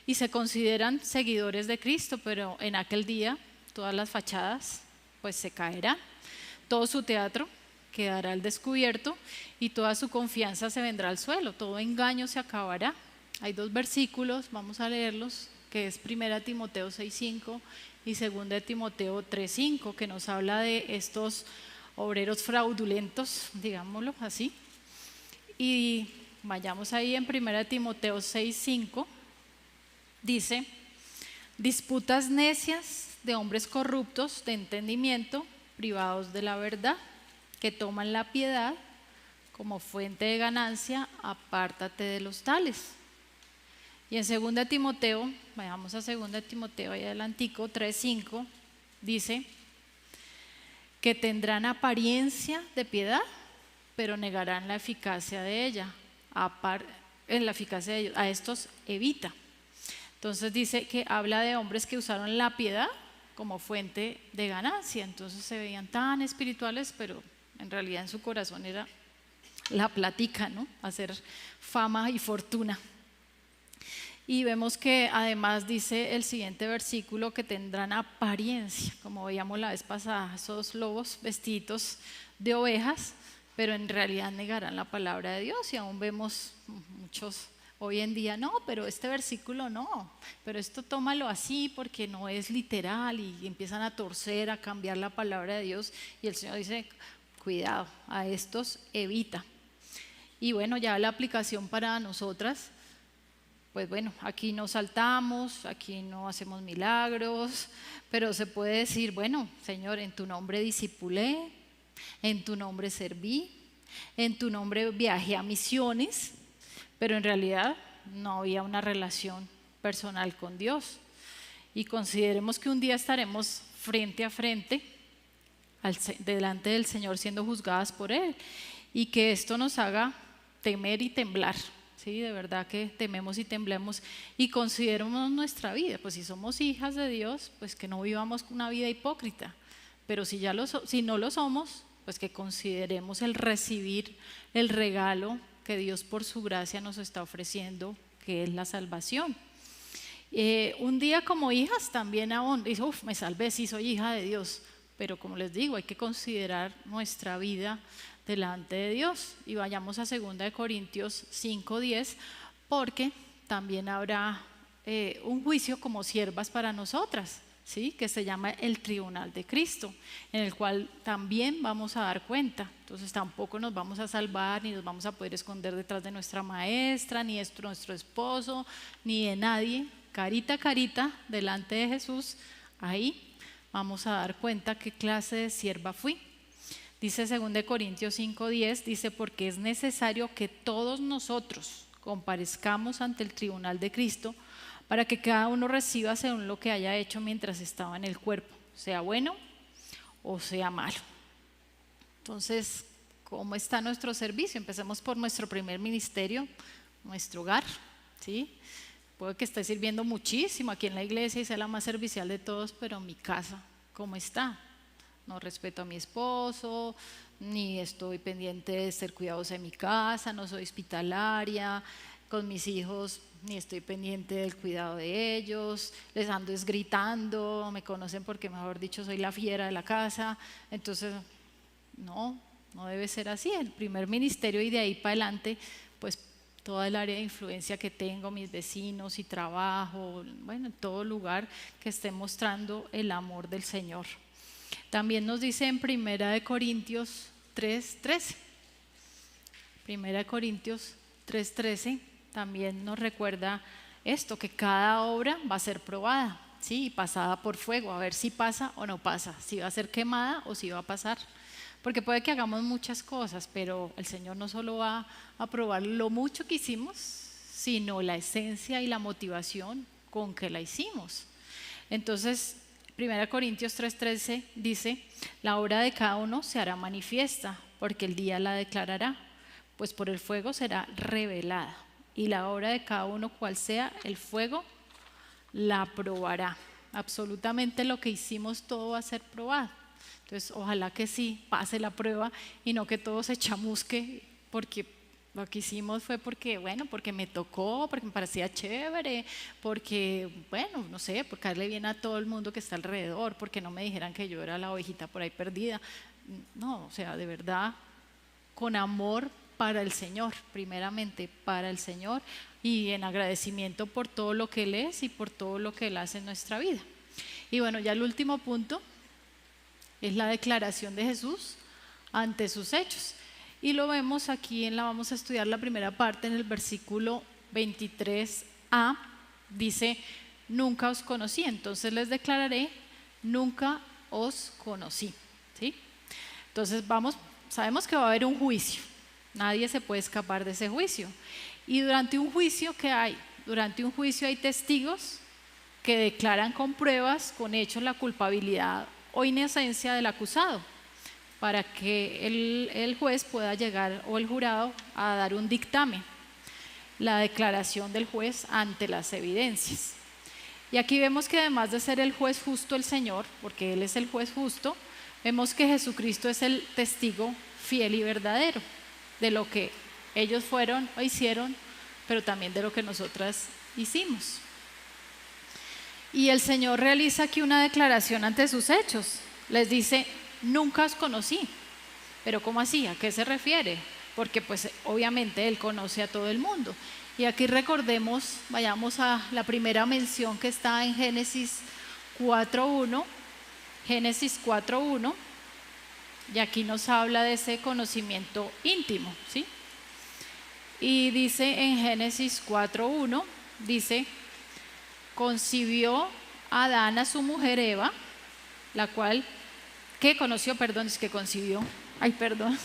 Speaker 7: y se consideran seguidores de Cristo, pero en aquel día todas las fachadas pues se caerán, todo su teatro quedará al descubierto y toda su confianza se vendrá al suelo, todo engaño se acabará. Hay dos versículos, vamos a leerlos, que es 1 Timoteo 6:5 y 2 Timoteo 3:5, que nos habla de estos obreros fraudulentos, digámoslo así. Y vayamos ahí en 1 Timoteo 6:5, dice, disputas necias de hombres corruptos de entendimiento, privados de la verdad, que toman la piedad como fuente de ganancia, apártate de los tales. Y en 2 Timoteo, vayamos a 2 Timoteo ahí adelantico, 3:5, dice que tendrán apariencia de piedad, pero negarán la eficacia de ella. En la eficacia de ellos, a estos evita. Entonces dice que habla de hombres que usaron la piedad como fuente de ganancia. Entonces se veían tan espirituales, pero en realidad en su corazón era la plática, ¿no? Hacer fama y fortuna. Y vemos que además dice el siguiente versículo que tendrán apariencia, como veíamos la vez pasada, esos lobos vestidos de ovejas, pero en realidad negarán la palabra de Dios. Y aún vemos muchos hoy en día, no, pero este versículo no, pero esto tómalo así porque no es literal, y empiezan a torcer, a cambiar la palabra de Dios, y el Señor dice, cuidado, a estos evita. Y bueno, ya la aplicación para nosotras, pues bueno, aquí no saltamos, aquí no hacemos milagros, pero se puede decir, bueno, Señor, en tu nombre discipulé, en tu nombre serví, en tu nombre viajé a misiones, pero en realidad no había una relación personal con Dios. Y consideremos que un día estaremos frente a frente delante del Señor siendo juzgadas por Él, y que esto nos haga temer y temblar, ¿sí? De verdad que tememos y temblemos y consideremos nuestra vida, pues si somos hijas de Dios, pues que no vivamos una vida hipócrita, pero si no lo somos, pues que consideremos el recibir el regalo que Dios por su gracia nos está ofreciendo, que es la salvación. Un día como hijas también aún, dice, me salvé, sí soy hija de Dios, pero como les digo, hay que considerar nuestra vida delante de Dios. Y vayamos a 2 Corintios 5:10, porque también habrá un juicio como siervas para nosotras, ¿sí? Que se llama el tribunal de Cristo, en el cual también vamos a dar cuenta. Entonces tampoco nos vamos a salvar, ni nos vamos a poder esconder detrás de nuestra maestra, ni de nuestro esposo, ni de nadie. Carita a carita delante de Jesús, ahí vamos a dar cuenta qué clase de sierva fui. Dice 2 Corintios 5:10, dice, porque es necesario que todos nosotros comparezcamos ante el tribunal de Cristo, para que cada uno reciba según lo que haya hecho mientras estaba en el cuerpo, sea bueno o sea malo. Entonces, ¿cómo está nuestro servicio? Empecemos por nuestro primer ministerio, nuestro hogar, ¿sí? Puede que esté sirviendo muchísimo aquí en la iglesia y sea la más servicial de todos, pero mi casa, ¿cómo está? No respeto a mi esposo, ni estoy pendiente de ser cuidadosa en mi casa, no soy hospitalaria, con mis hijos ni estoy pendiente del cuidado de ellos, les ando gritando, me conocen porque, mejor dicho, soy la fiera de la casa. Entonces, no debe ser así. El primer ministerio y de ahí para adelante, pues toda el área de influencia que tengo, mis vecinos y trabajo, bueno, en todo lugar que esté mostrando el amor del Señor. También nos dice en 1 Corintios 3:13. 1 Corintios 3:13 también nos recuerda esto, que cada obra va a ser probada, ¿sí? Y pasada por fuego, a ver si pasa o no pasa, si va a ser quemada o si va a pasar. Porque puede que hagamos muchas cosas, pero el Señor no solo va a probar lo mucho que hicimos, sino la esencia y la motivación con que la hicimos. Entonces, 1 Corintios 3:13 dice: la obra de cada uno se hará manifiesta, porque el día la declarará, pues por el fuego será revelada, y la obra de cada uno, cual sea, el fuego la probará. Absolutamente lo que hicimos, todo va a ser probado. Entonces, ojalá que sí pase la prueba y no que todo se chamusque porque lo que hicimos fue porque, bueno, porque me tocó, porque me parecía chévere, porque, bueno, no sé, porque darle bien a todo el mundo que está alrededor, porque no me dijeran que yo era la ovejita por ahí perdida. No, o sea, de verdad, con amor para el Señor, primeramente para el Señor, y en agradecimiento por todo lo que Él es y por todo lo que Él hace en nuestra vida. Y bueno, ya el último punto es la declaración de Jesús ante sus hechos. Y lo vemos aquí, vamos a estudiar la primera parte en el versículo 23a. Dice: nunca os conocí, entonces les declararé, nunca os conocí. ¿Sí? Entonces sabemos que va a haber un juicio. Nadie se puede escapar de ese juicio. Y durante un juicio, ¿qué hay? Durante un juicio hay testigos que declaran con pruebas, con hechos, la culpabilidad o inocencia del acusado, para que el juez pueda llegar, o el jurado, a dar un dictamen, la declaración del juez ante las evidencias. Y aquí vemos que además de ser el juez justo el Señor, porque Él es el juez justo, vemos que Jesucristo es el testigo fiel y verdadero de lo que ellos fueron o hicieron, pero también de lo que nosotras hicimos. Y el Señor realiza aquí una declaración ante sus hechos. Les dice: nunca os conocí. Pero ¿cómo así? ¿A qué se refiere? Porque pues obviamente Él conoce a todo el mundo. Y aquí recordemos, vayamos a la primera mención que está en Génesis 4:1. Génesis 4:1. Y aquí nos habla de ese conocimiento íntimo, ¿sí? Y dice en Génesis 4:1, dice: concibió Adán a su mujer Eva, la cual, ¿qué conoció? Perdón, es que concibió. Ay, perdón.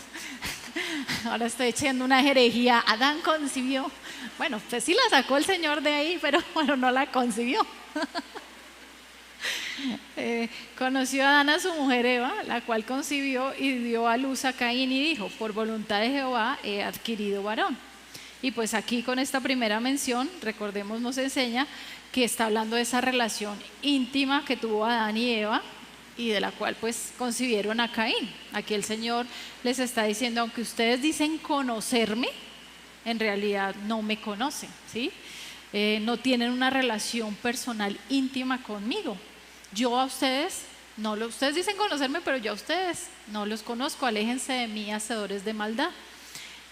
Speaker 7: Ahora estoy echando una herejía. Adán concibió. Bueno, pues sí la sacó el Señor de ahí, pero bueno, no la concibió. Conoció a Adán a su mujer Eva, la cual concibió y dio a luz a Caín, y dijo: por voluntad de Jehová he adquirido varón. Y pues aquí con esta primera mención, recordemos, nos enseña que está hablando de esa relación íntima que tuvo Adán y Eva, y de la cual pues concibieron a Caín. Aquí el Señor les está diciendo: aunque ustedes dicen conocerme, en realidad no me conocen, ¿sí? No tienen una relación personal íntima conmigo. Yo a ustedes, ustedes dicen conocerme, pero yo a ustedes no los conozco. Aléjense de mí, hacedores de maldad.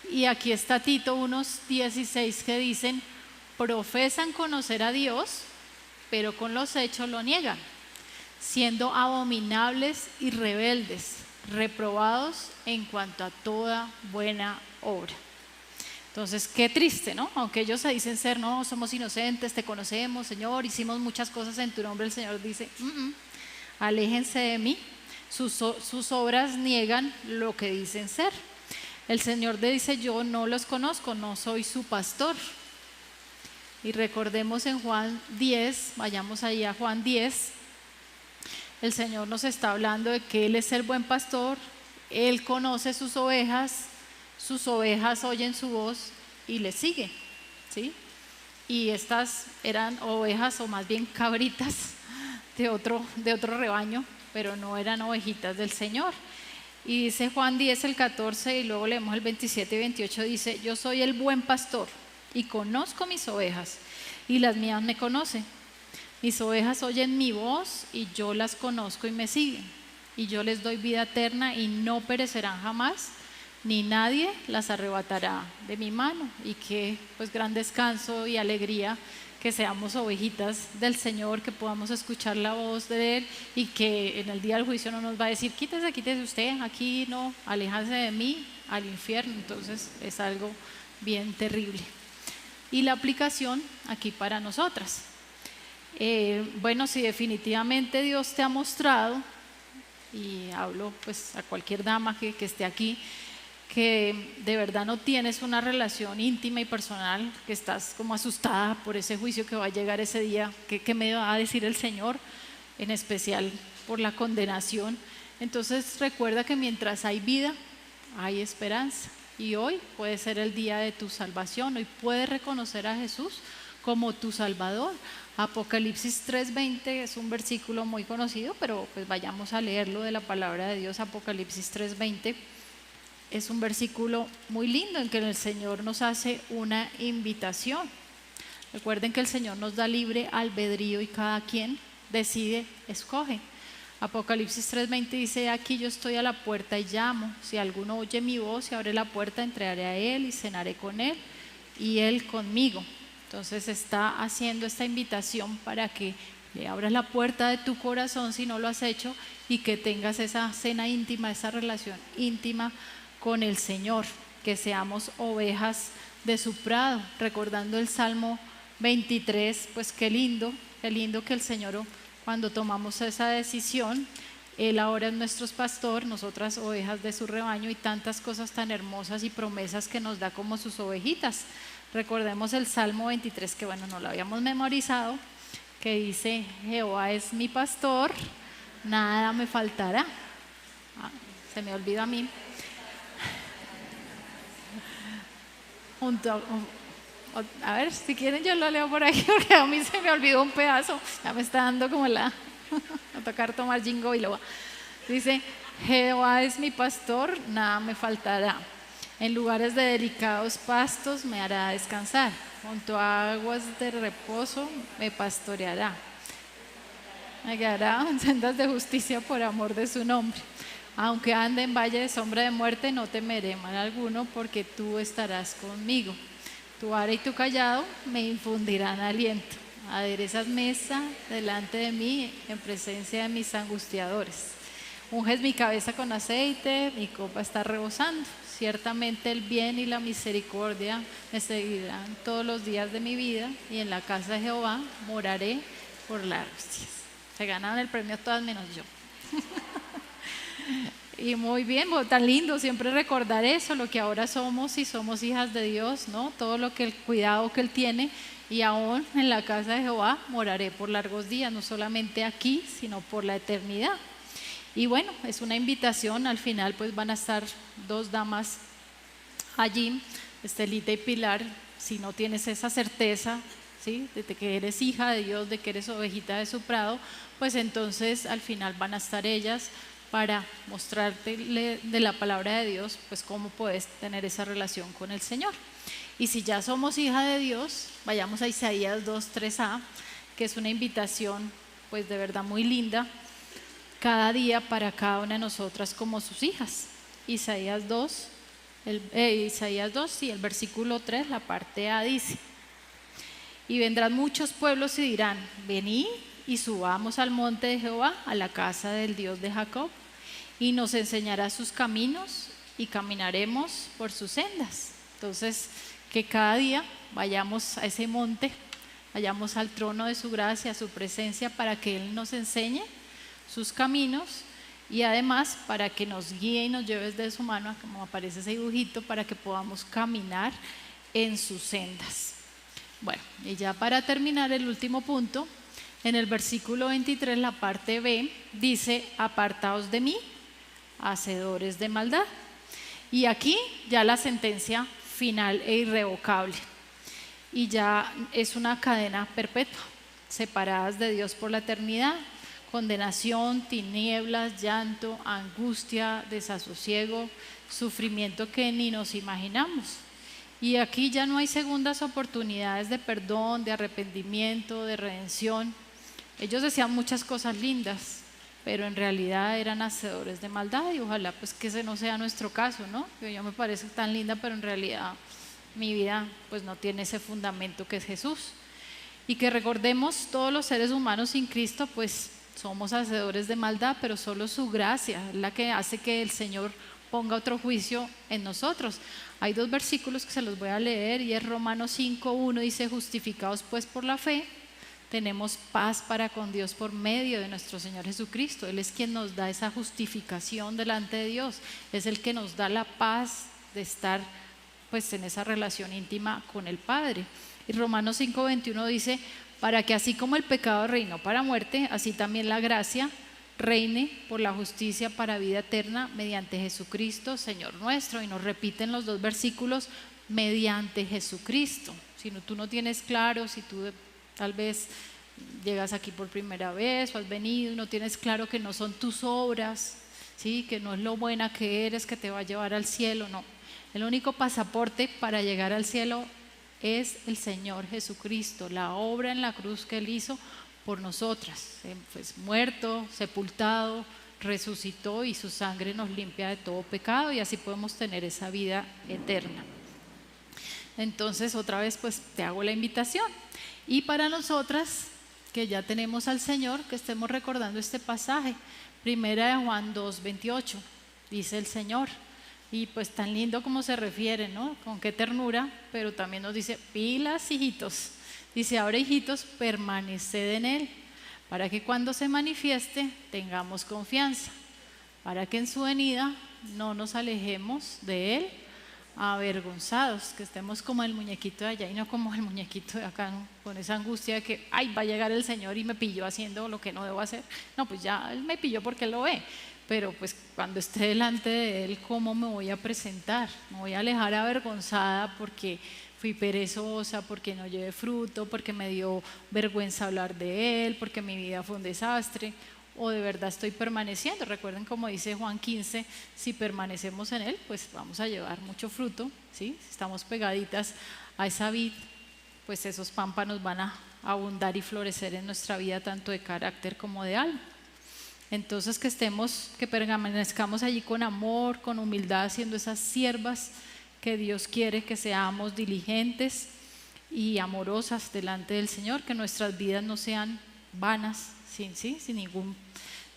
Speaker 7: Y aquí está Tito 1:16, que dicen: profesan conocer a Dios, pero con los hechos lo niegan, siendo abominables y rebeldes, reprobados en cuanto a toda buena obra. Entonces, qué triste, ¿no? Aunque ellos se dicen ser: no, somos inocentes, te conocemos, Señor, hicimos muchas cosas en tu nombre. El Señor dice: aléjense de mí. Sus obras niegan lo que dicen ser. El Señor le dice: yo no los conozco, no soy su pastor. Y recordemos en Juan 10, vayamos ahí a Juan 10, el Señor nos está hablando de que Él es el buen pastor, Él conoce sus ovejas oyen su voz y le siguen, ¿sí? Y estas eran ovejas, o más bien cabritas, de otro rebaño, pero no eran ovejitas del Señor. Y dice Juan 10, el 14, y luego leemos el 27 y 28, dice: yo soy el buen pastor y conozco mis ovejas, y las mías me conocen. Mis ovejas oyen mi voz y yo las conozco y me siguen. Y yo les doy vida eterna y no perecerán jamás, ni nadie las arrebatará de mi mano. Y qué pues gran descanso y alegría que seamos ovejitas del Señor, que podamos escuchar la voz de Él y que en el día del juicio no nos va a decir, quítese usted, aquí no, aléjase de mí, al infierno. Entonces es algo bien terrible. Y la aplicación aquí para nosotras. Bueno, si definitivamente Dios te ha mostrado, y hablo pues a cualquier dama que esté aquí, que de verdad no tienes una relación íntima y personal, que estás como asustada por ese juicio que va a llegar ese día, ¿qué me va a decir el Señor? En especial por la condenación. Entonces recuerda que mientras hay vida, hay esperanza. Y hoy puede ser el día de tu salvación, hoy puedes reconocer a Jesús como tu Salvador. Apocalipsis 3:20 es un versículo muy conocido, pero pues vayamos a leerlo de la palabra de Dios. Apocalipsis 3:20 es un versículo muy lindo en que el Señor nos hace una invitación. Recuerden que el Señor nos da libre albedrío y cada quien decide, escoge. Apocalipsis 3:20 dice, aquí yo estoy a la puerta y llamo, si alguno oye mi voz y abre la puerta, entraré a él y cenaré con él y él conmigo. Entonces está haciendo esta invitación para que le abras la puerta de tu corazón si no lo has hecho y que tengas esa cena íntima, esa relación íntima con el Señor, que seamos ovejas de su prado, recordando el Salmo 23, pues qué lindo que el Señor, cuando tomamos esa decisión, Él ahora es nuestro pastor, nosotras ovejas de su rebaño, y tantas cosas tan hermosas y promesas que nos da como sus ovejitas. Recordemos el Salmo 23, que bueno, no lo habíamos memorizado, que dice, Jehová es mi pastor, nada me faltará. Se me olvida a mí. A ver, si quieren yo lo leo por aquí, porque a mí se me olvidó un pedazo, ya me está dando como a tocar tomar jingo y lo dice, Jehová es mi pastor, nada me faltará. En lugares de delicados pastos me hará descansar, junto a aguas de reposo me pastoreará. Me guiará en sendas de justicia por amor de su nombre. Aunque ande en valle de sombra de muerte, no temeré mal alguno, porque tú estarás conmigo. Tu vara y tu callado me infundirán aliento. Aderezas mesa delante de mí en presencia de mis angustiadores. Unges mi cabeza con aceite, mi copa está rebosando. Ciertamente el bien y la misericordia me seguirán todos los días de mi vida, y en la casa de Jehová moraré por largos días. Se ganaron el premio todas menos yo. Y muy bien, tan lindo siempre recordar eso, lo que ahora somos, y somos hijas de Dios, ¿no? Todo lo que el cuidado que Él tiene, y aún en la casa de Jehová moraré por largos días, no solamente aquí, sino por la eternidad. Y bueno, es una invitación. Al final pues van a estar dos damas allí, Estelita y Pilar. Si no tienes esa certeza, ¿sí?, de que eres hija de Dios, de que eres ovejita de su prado, pues entonces al final van a estar ellas para mostrarte de la palabra de Dios, pues cómo puedes tener esa relación con el Señor. Y si ya somos hija de Dios, vayamos a Isaías 2:3a, que es una invitación pues de verdad muy linda, cada día para cada una de nosotras como sus hijas. Isaías 2, sí, el versículo 3, la parte A dice, y vendrán muchos pueblos y dirán, venid y subamos al monte de Jehová, a la casa del Dios de Jacob, y nos enseñará sus caminos y caminaremos por sus sendas. Entonces, que cada día vayamos a ese monte, vayamos al trono de su gracia, a su presencia, para que Él nos enseñe sus caminos, y además para que nos guíe y nos lleve de su mano, como aparece ese dibujito, para que podamos caminar en sus sendas. Bueno, y ya para terminar el último punto, en el versículo 23, la parte B, dice, apartaos de mí, hacedores de maldad. Y aquí ya la sentencia final e irrevocable, y ya es una cadena perpetua, separadas de Dios por la eternidad, condenación, tinieblas, llanto, angustia, desasosiego, sufrimiento que ni nos imaginamos. Y aquí ya no hay segundas oportunidades de perdón, de arrepentimiento, de redención. Ellos decían muchas cosas lindas, pero en realidad eran hacedores de maldad, y ojalá pues que ese no sea nuestro caso, ¿no? Yo me parece tan linda, pero en realidad mi vida pues no tiene ese fundamento que es Jesús. Y que recordemos, todos los seres humanos sin Cristo pues somos hacedores de maldad, pero solo su gracia es la que hace que el Señor ponga otro juicio en nosotros. Hay 2 versículos que se los voy a leer, y es Romanos 5:1, dice: justificados pues por la fe, tenemos paz para con Dios por medio de nuestro Señor Jesucristo. Él es quien nos da esa justificación delante de Dios, es el que nos da la paz de estar pues en esa relación íntima con el Padre. Y Romanos 5:21 dice: para que así como el pecado reinó para muerte, así también la gracia reine por la justicia para vida eterna mediante Jesucristo, Señor nuestro. Y nos repiten los 2 versículos: mediante Jesucristo. Si tú no tienes claro, si tú tal vez llegas aquí por primera vez o has venido y no tienes claro que no son tus obras, ¿sí? Que no es lo buena que eres que te va a llevar al cielo, no. El único pasaporte para llegar al cielo es el Señor Jesucristo, la obra en la cruz que Él hizo por nosotras, pues muerto, sepultado, resucitó, y su sangre nos limpia de todo pecado, y así podemos tener esa vida eterna. Entonces otra vez pues te hago la invitación, y para nosotras que ya tenemos al Señor, que estemos recordando este pasaje, 1 de Juan 2:28, dice el Señor. Y pues tan lindo como se refiere, ¿no? Con qué ternura, pero también nos dice: pilas, hijitos. Dice: ahora, hijitos, permaneced en Él, para que cuando se manifieste tengamos confianza, para que en su venida no nos alejemos de Él avergonzados, que estemos como el muñequito de allá y no como el muñequito de acá, ¿no? Con esa angustia de que, ay, va a llegar el Señor y me pilló haciendo lo que no debo hacer. No, pues ya Él me pilló porque Él lo ve. Pero pues cuando esté delante de Él, ¿cómo me voy a presentar? Me voy a alejar avergonzada porque fui perezosa, porque no llevé fruto, porque me dio vergüenza hablar de Él, porque mi vida fue un desastre, o de verdad estoy permaneciendo. Recuerden como dice Juan 15, si permanecemos en Él, pues vamos a llevar mucho fruto, ¿sí? Si estamos pegaditas a esa vid, pues esos pámpanos van a abundar y florecer en nuestra vida, tanto de carácter como de alma. Entonces que permanezcamos allí con amor, con humildad, siendo esas siervas que Dios quiere que seamos, diligentes y amorosas delante del Señor, que nuestras vidas no sean vanas, sin ningún,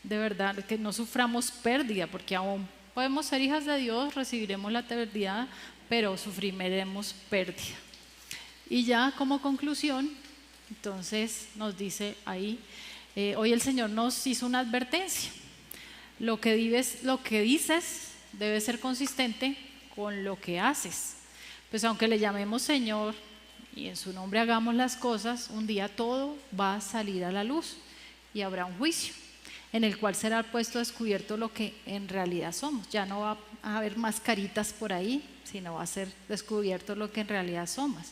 Speaker 7: de verdad, que no suframos pérdida, porque aún podemos ser hijas de Dios, recibiremos la eternidad, pero sufriremos pérdida. Y ya como conclusión, entonces nos dice ahí, hoy el Señor nos hizo una advertencia: lo que dices debe ser consistente con lo que haces. Pues aunque le llamemos Señor y en su nombre hagamos las cosas, un día todo va a salir a la luz y habrá un juicio en el cual será puesto a descubierto lo que en realidad somos. Ya no va a haber mascaritas por ahí, sino va a ser descubierto lo que en realidad somos.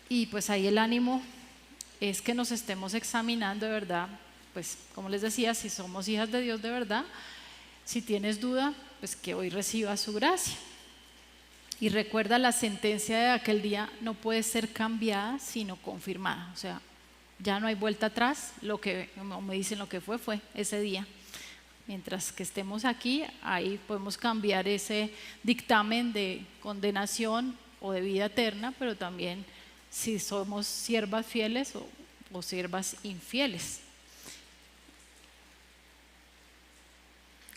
Speaker 7: Y pues ahí el ánimo es que nos estemos examinando de verdad, pues como les decía, si somos hijas de Dios de verdad. Si tienes duda, pues que hoy recibas su gracia. Y recuerda, la sentencia de aquel día no puede ser cambiada sino confirmada. O sea, ya no hay vuelta atrás. Lo que me dicen, lo que fue ese día. Mientras que estemos aquí, ahí podemos cambiar ese dictamen de condenación o de vida eterna, pero también si somos siervas fieles o siervas infieles.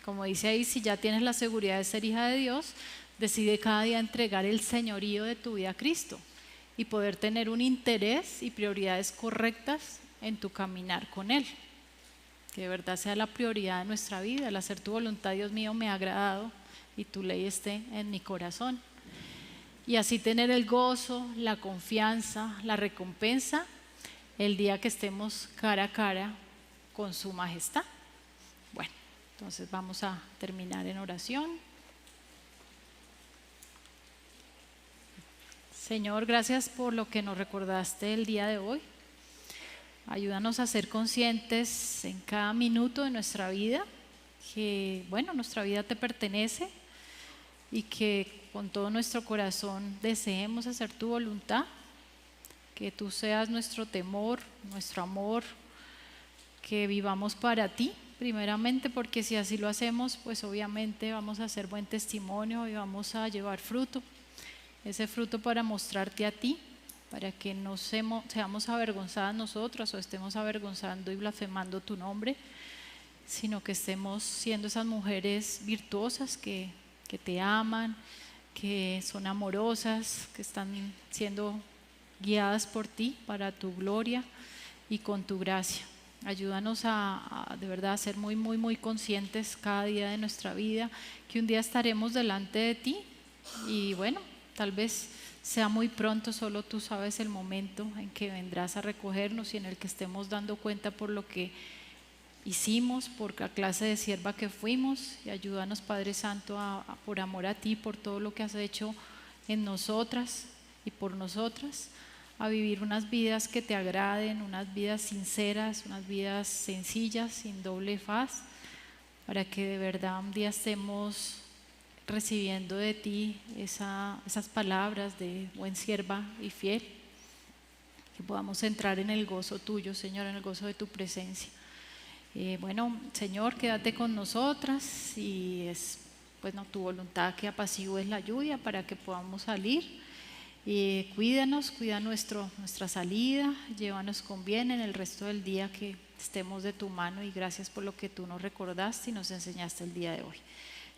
Speaker 7: Como dice ahí, si ya tienes la seguridad de ser hija de Dios, decide cada día entregar el señorío de tu vida a Cristo y poder tener un interés y prioridades correctas en tu caminar con Él. Que de verdad sea la prioridad de nuestra vida. El hacer tu voluntad, Dios mío, me ha agradado y tu ley esté en mi corazón. Y así tener el gozo, la confianza, la recompensa el día que estemos cara a cara con su majestad. Bueno, entonces vamos a terminar en oración. Señor, gracias por lo que nos recordaste el día de hoy. Ayúdanos a ser conscientes en cada minuto de nuestra vida que, bueno, nuestra vida te pertenece, y que con todo nuestro corazón deseemos hacer tu voluntad, que tú seas nuestro temor, nuestro amor, que vivamos para ti primeramente, porque si así lo hacemos, pues obviamente vamos a hacer buen testimonio y vamos a llevar fruto, ese fruto para mostrarte a ti, para que no seamos avergonzadas nosotras o estemos avergonzando y blasfemando tu nombre, sino que estemos siendo esas mujeres virtuosas que te aman, que son amorosas, que están siendo guiadas por ti para tu gloria y con tu gracia. Ayúdanos a de verdad a ser muy, muy, muy conscientes cada día de nuestra vida, que un día estaremos delante de ti y bueno, tal vez sea muy pronto, solo tú sabes el momento en que vendrás a recogernos y en el que estemos dando cuenta por lo que hicimos, por la clase de sierva que fuimos, y ayúdanos, Padre Santo, por amor a ti, por todo lo que has hecho en nosotras y por nosotras, a vivir unas vidas que te agraden, unas vidas sinceras, unas vidas sencillas, sin doble faz, para que de verdad un día estemos recibiendo de ti esas palabras de buen sierva y fiel, que podamos entrar en el gozo tuyo, Señor, en el gozo de tu presencia. Bueno, Señor, quédate con nosotras y es pues no tu voluntad que apacigües la lluvia para que podamos salir. Cuídanos, cuida nuestra salida, llévanos con bien en el resto del día, que estemos de tu mano, y gracias por lo que tú nos recordaste y nos enseñaste el día de hoy.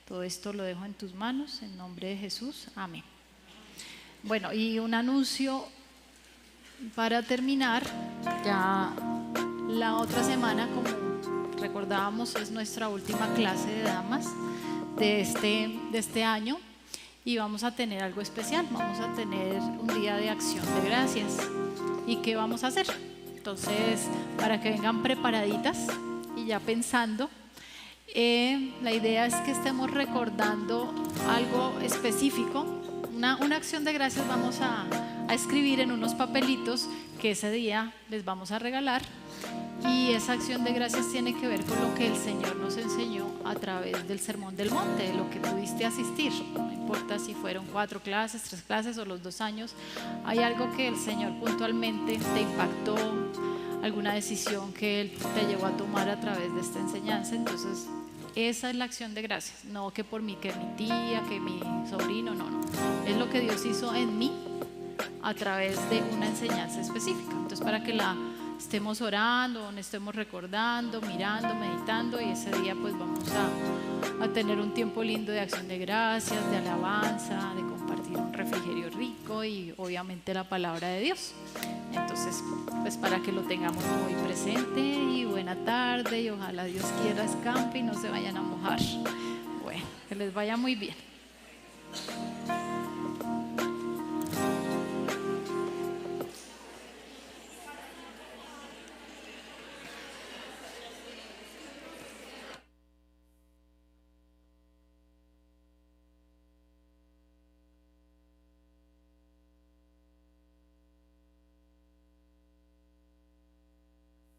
Speaker 7: Todo esto lo dejo en tus manos, en nombre de Jesús, amén. Bueno, y un anuncio para terminar, ya la otra semana, como recordábamos, es nuestra última clase de damas de este año. Y vamos a tener algo especial, vamos a tener un día de acción de gracias. ¿Y qué vamos a hacer? Entonces, para que vengan preparaditas y ya pensando, la idea es que estemos recordando algo específico, una acción de gracias. Vamos a escribir en unos papelitos que ese día les vamos a regalar, y esa acción de gracias tiene que ver con lo que el Señor nos enseñó a través del Sermón del Monte, de lo que pudiste asistir. No importa si fueron 4 clases, 3 clases o los 2 años, hay algo que el Señor puntualmente te impactó, alguna decisión que Él te llevó a tomar a través de esta enseñanza. Entonces, esa es la acción de gracias, no que por mí, que mi tía, que mi sobrino, no. Es lo que Dios hizo en mí a través de una enseñanza específica. Entonces, para que la estemos orando, estemos recordando, mirando, meditando, y ese día pues vamos a tener un tiempo lindo de acción de gracias, de alabanza, de compartir un refrigerio rico y obviamente la palabra de Dios. Entonces, pues para que lo tengamos muy presente, y buena tarde, y ojalá Dios quiera escampe y no se vayan a mojar. Bueno, que les vaya muy bien.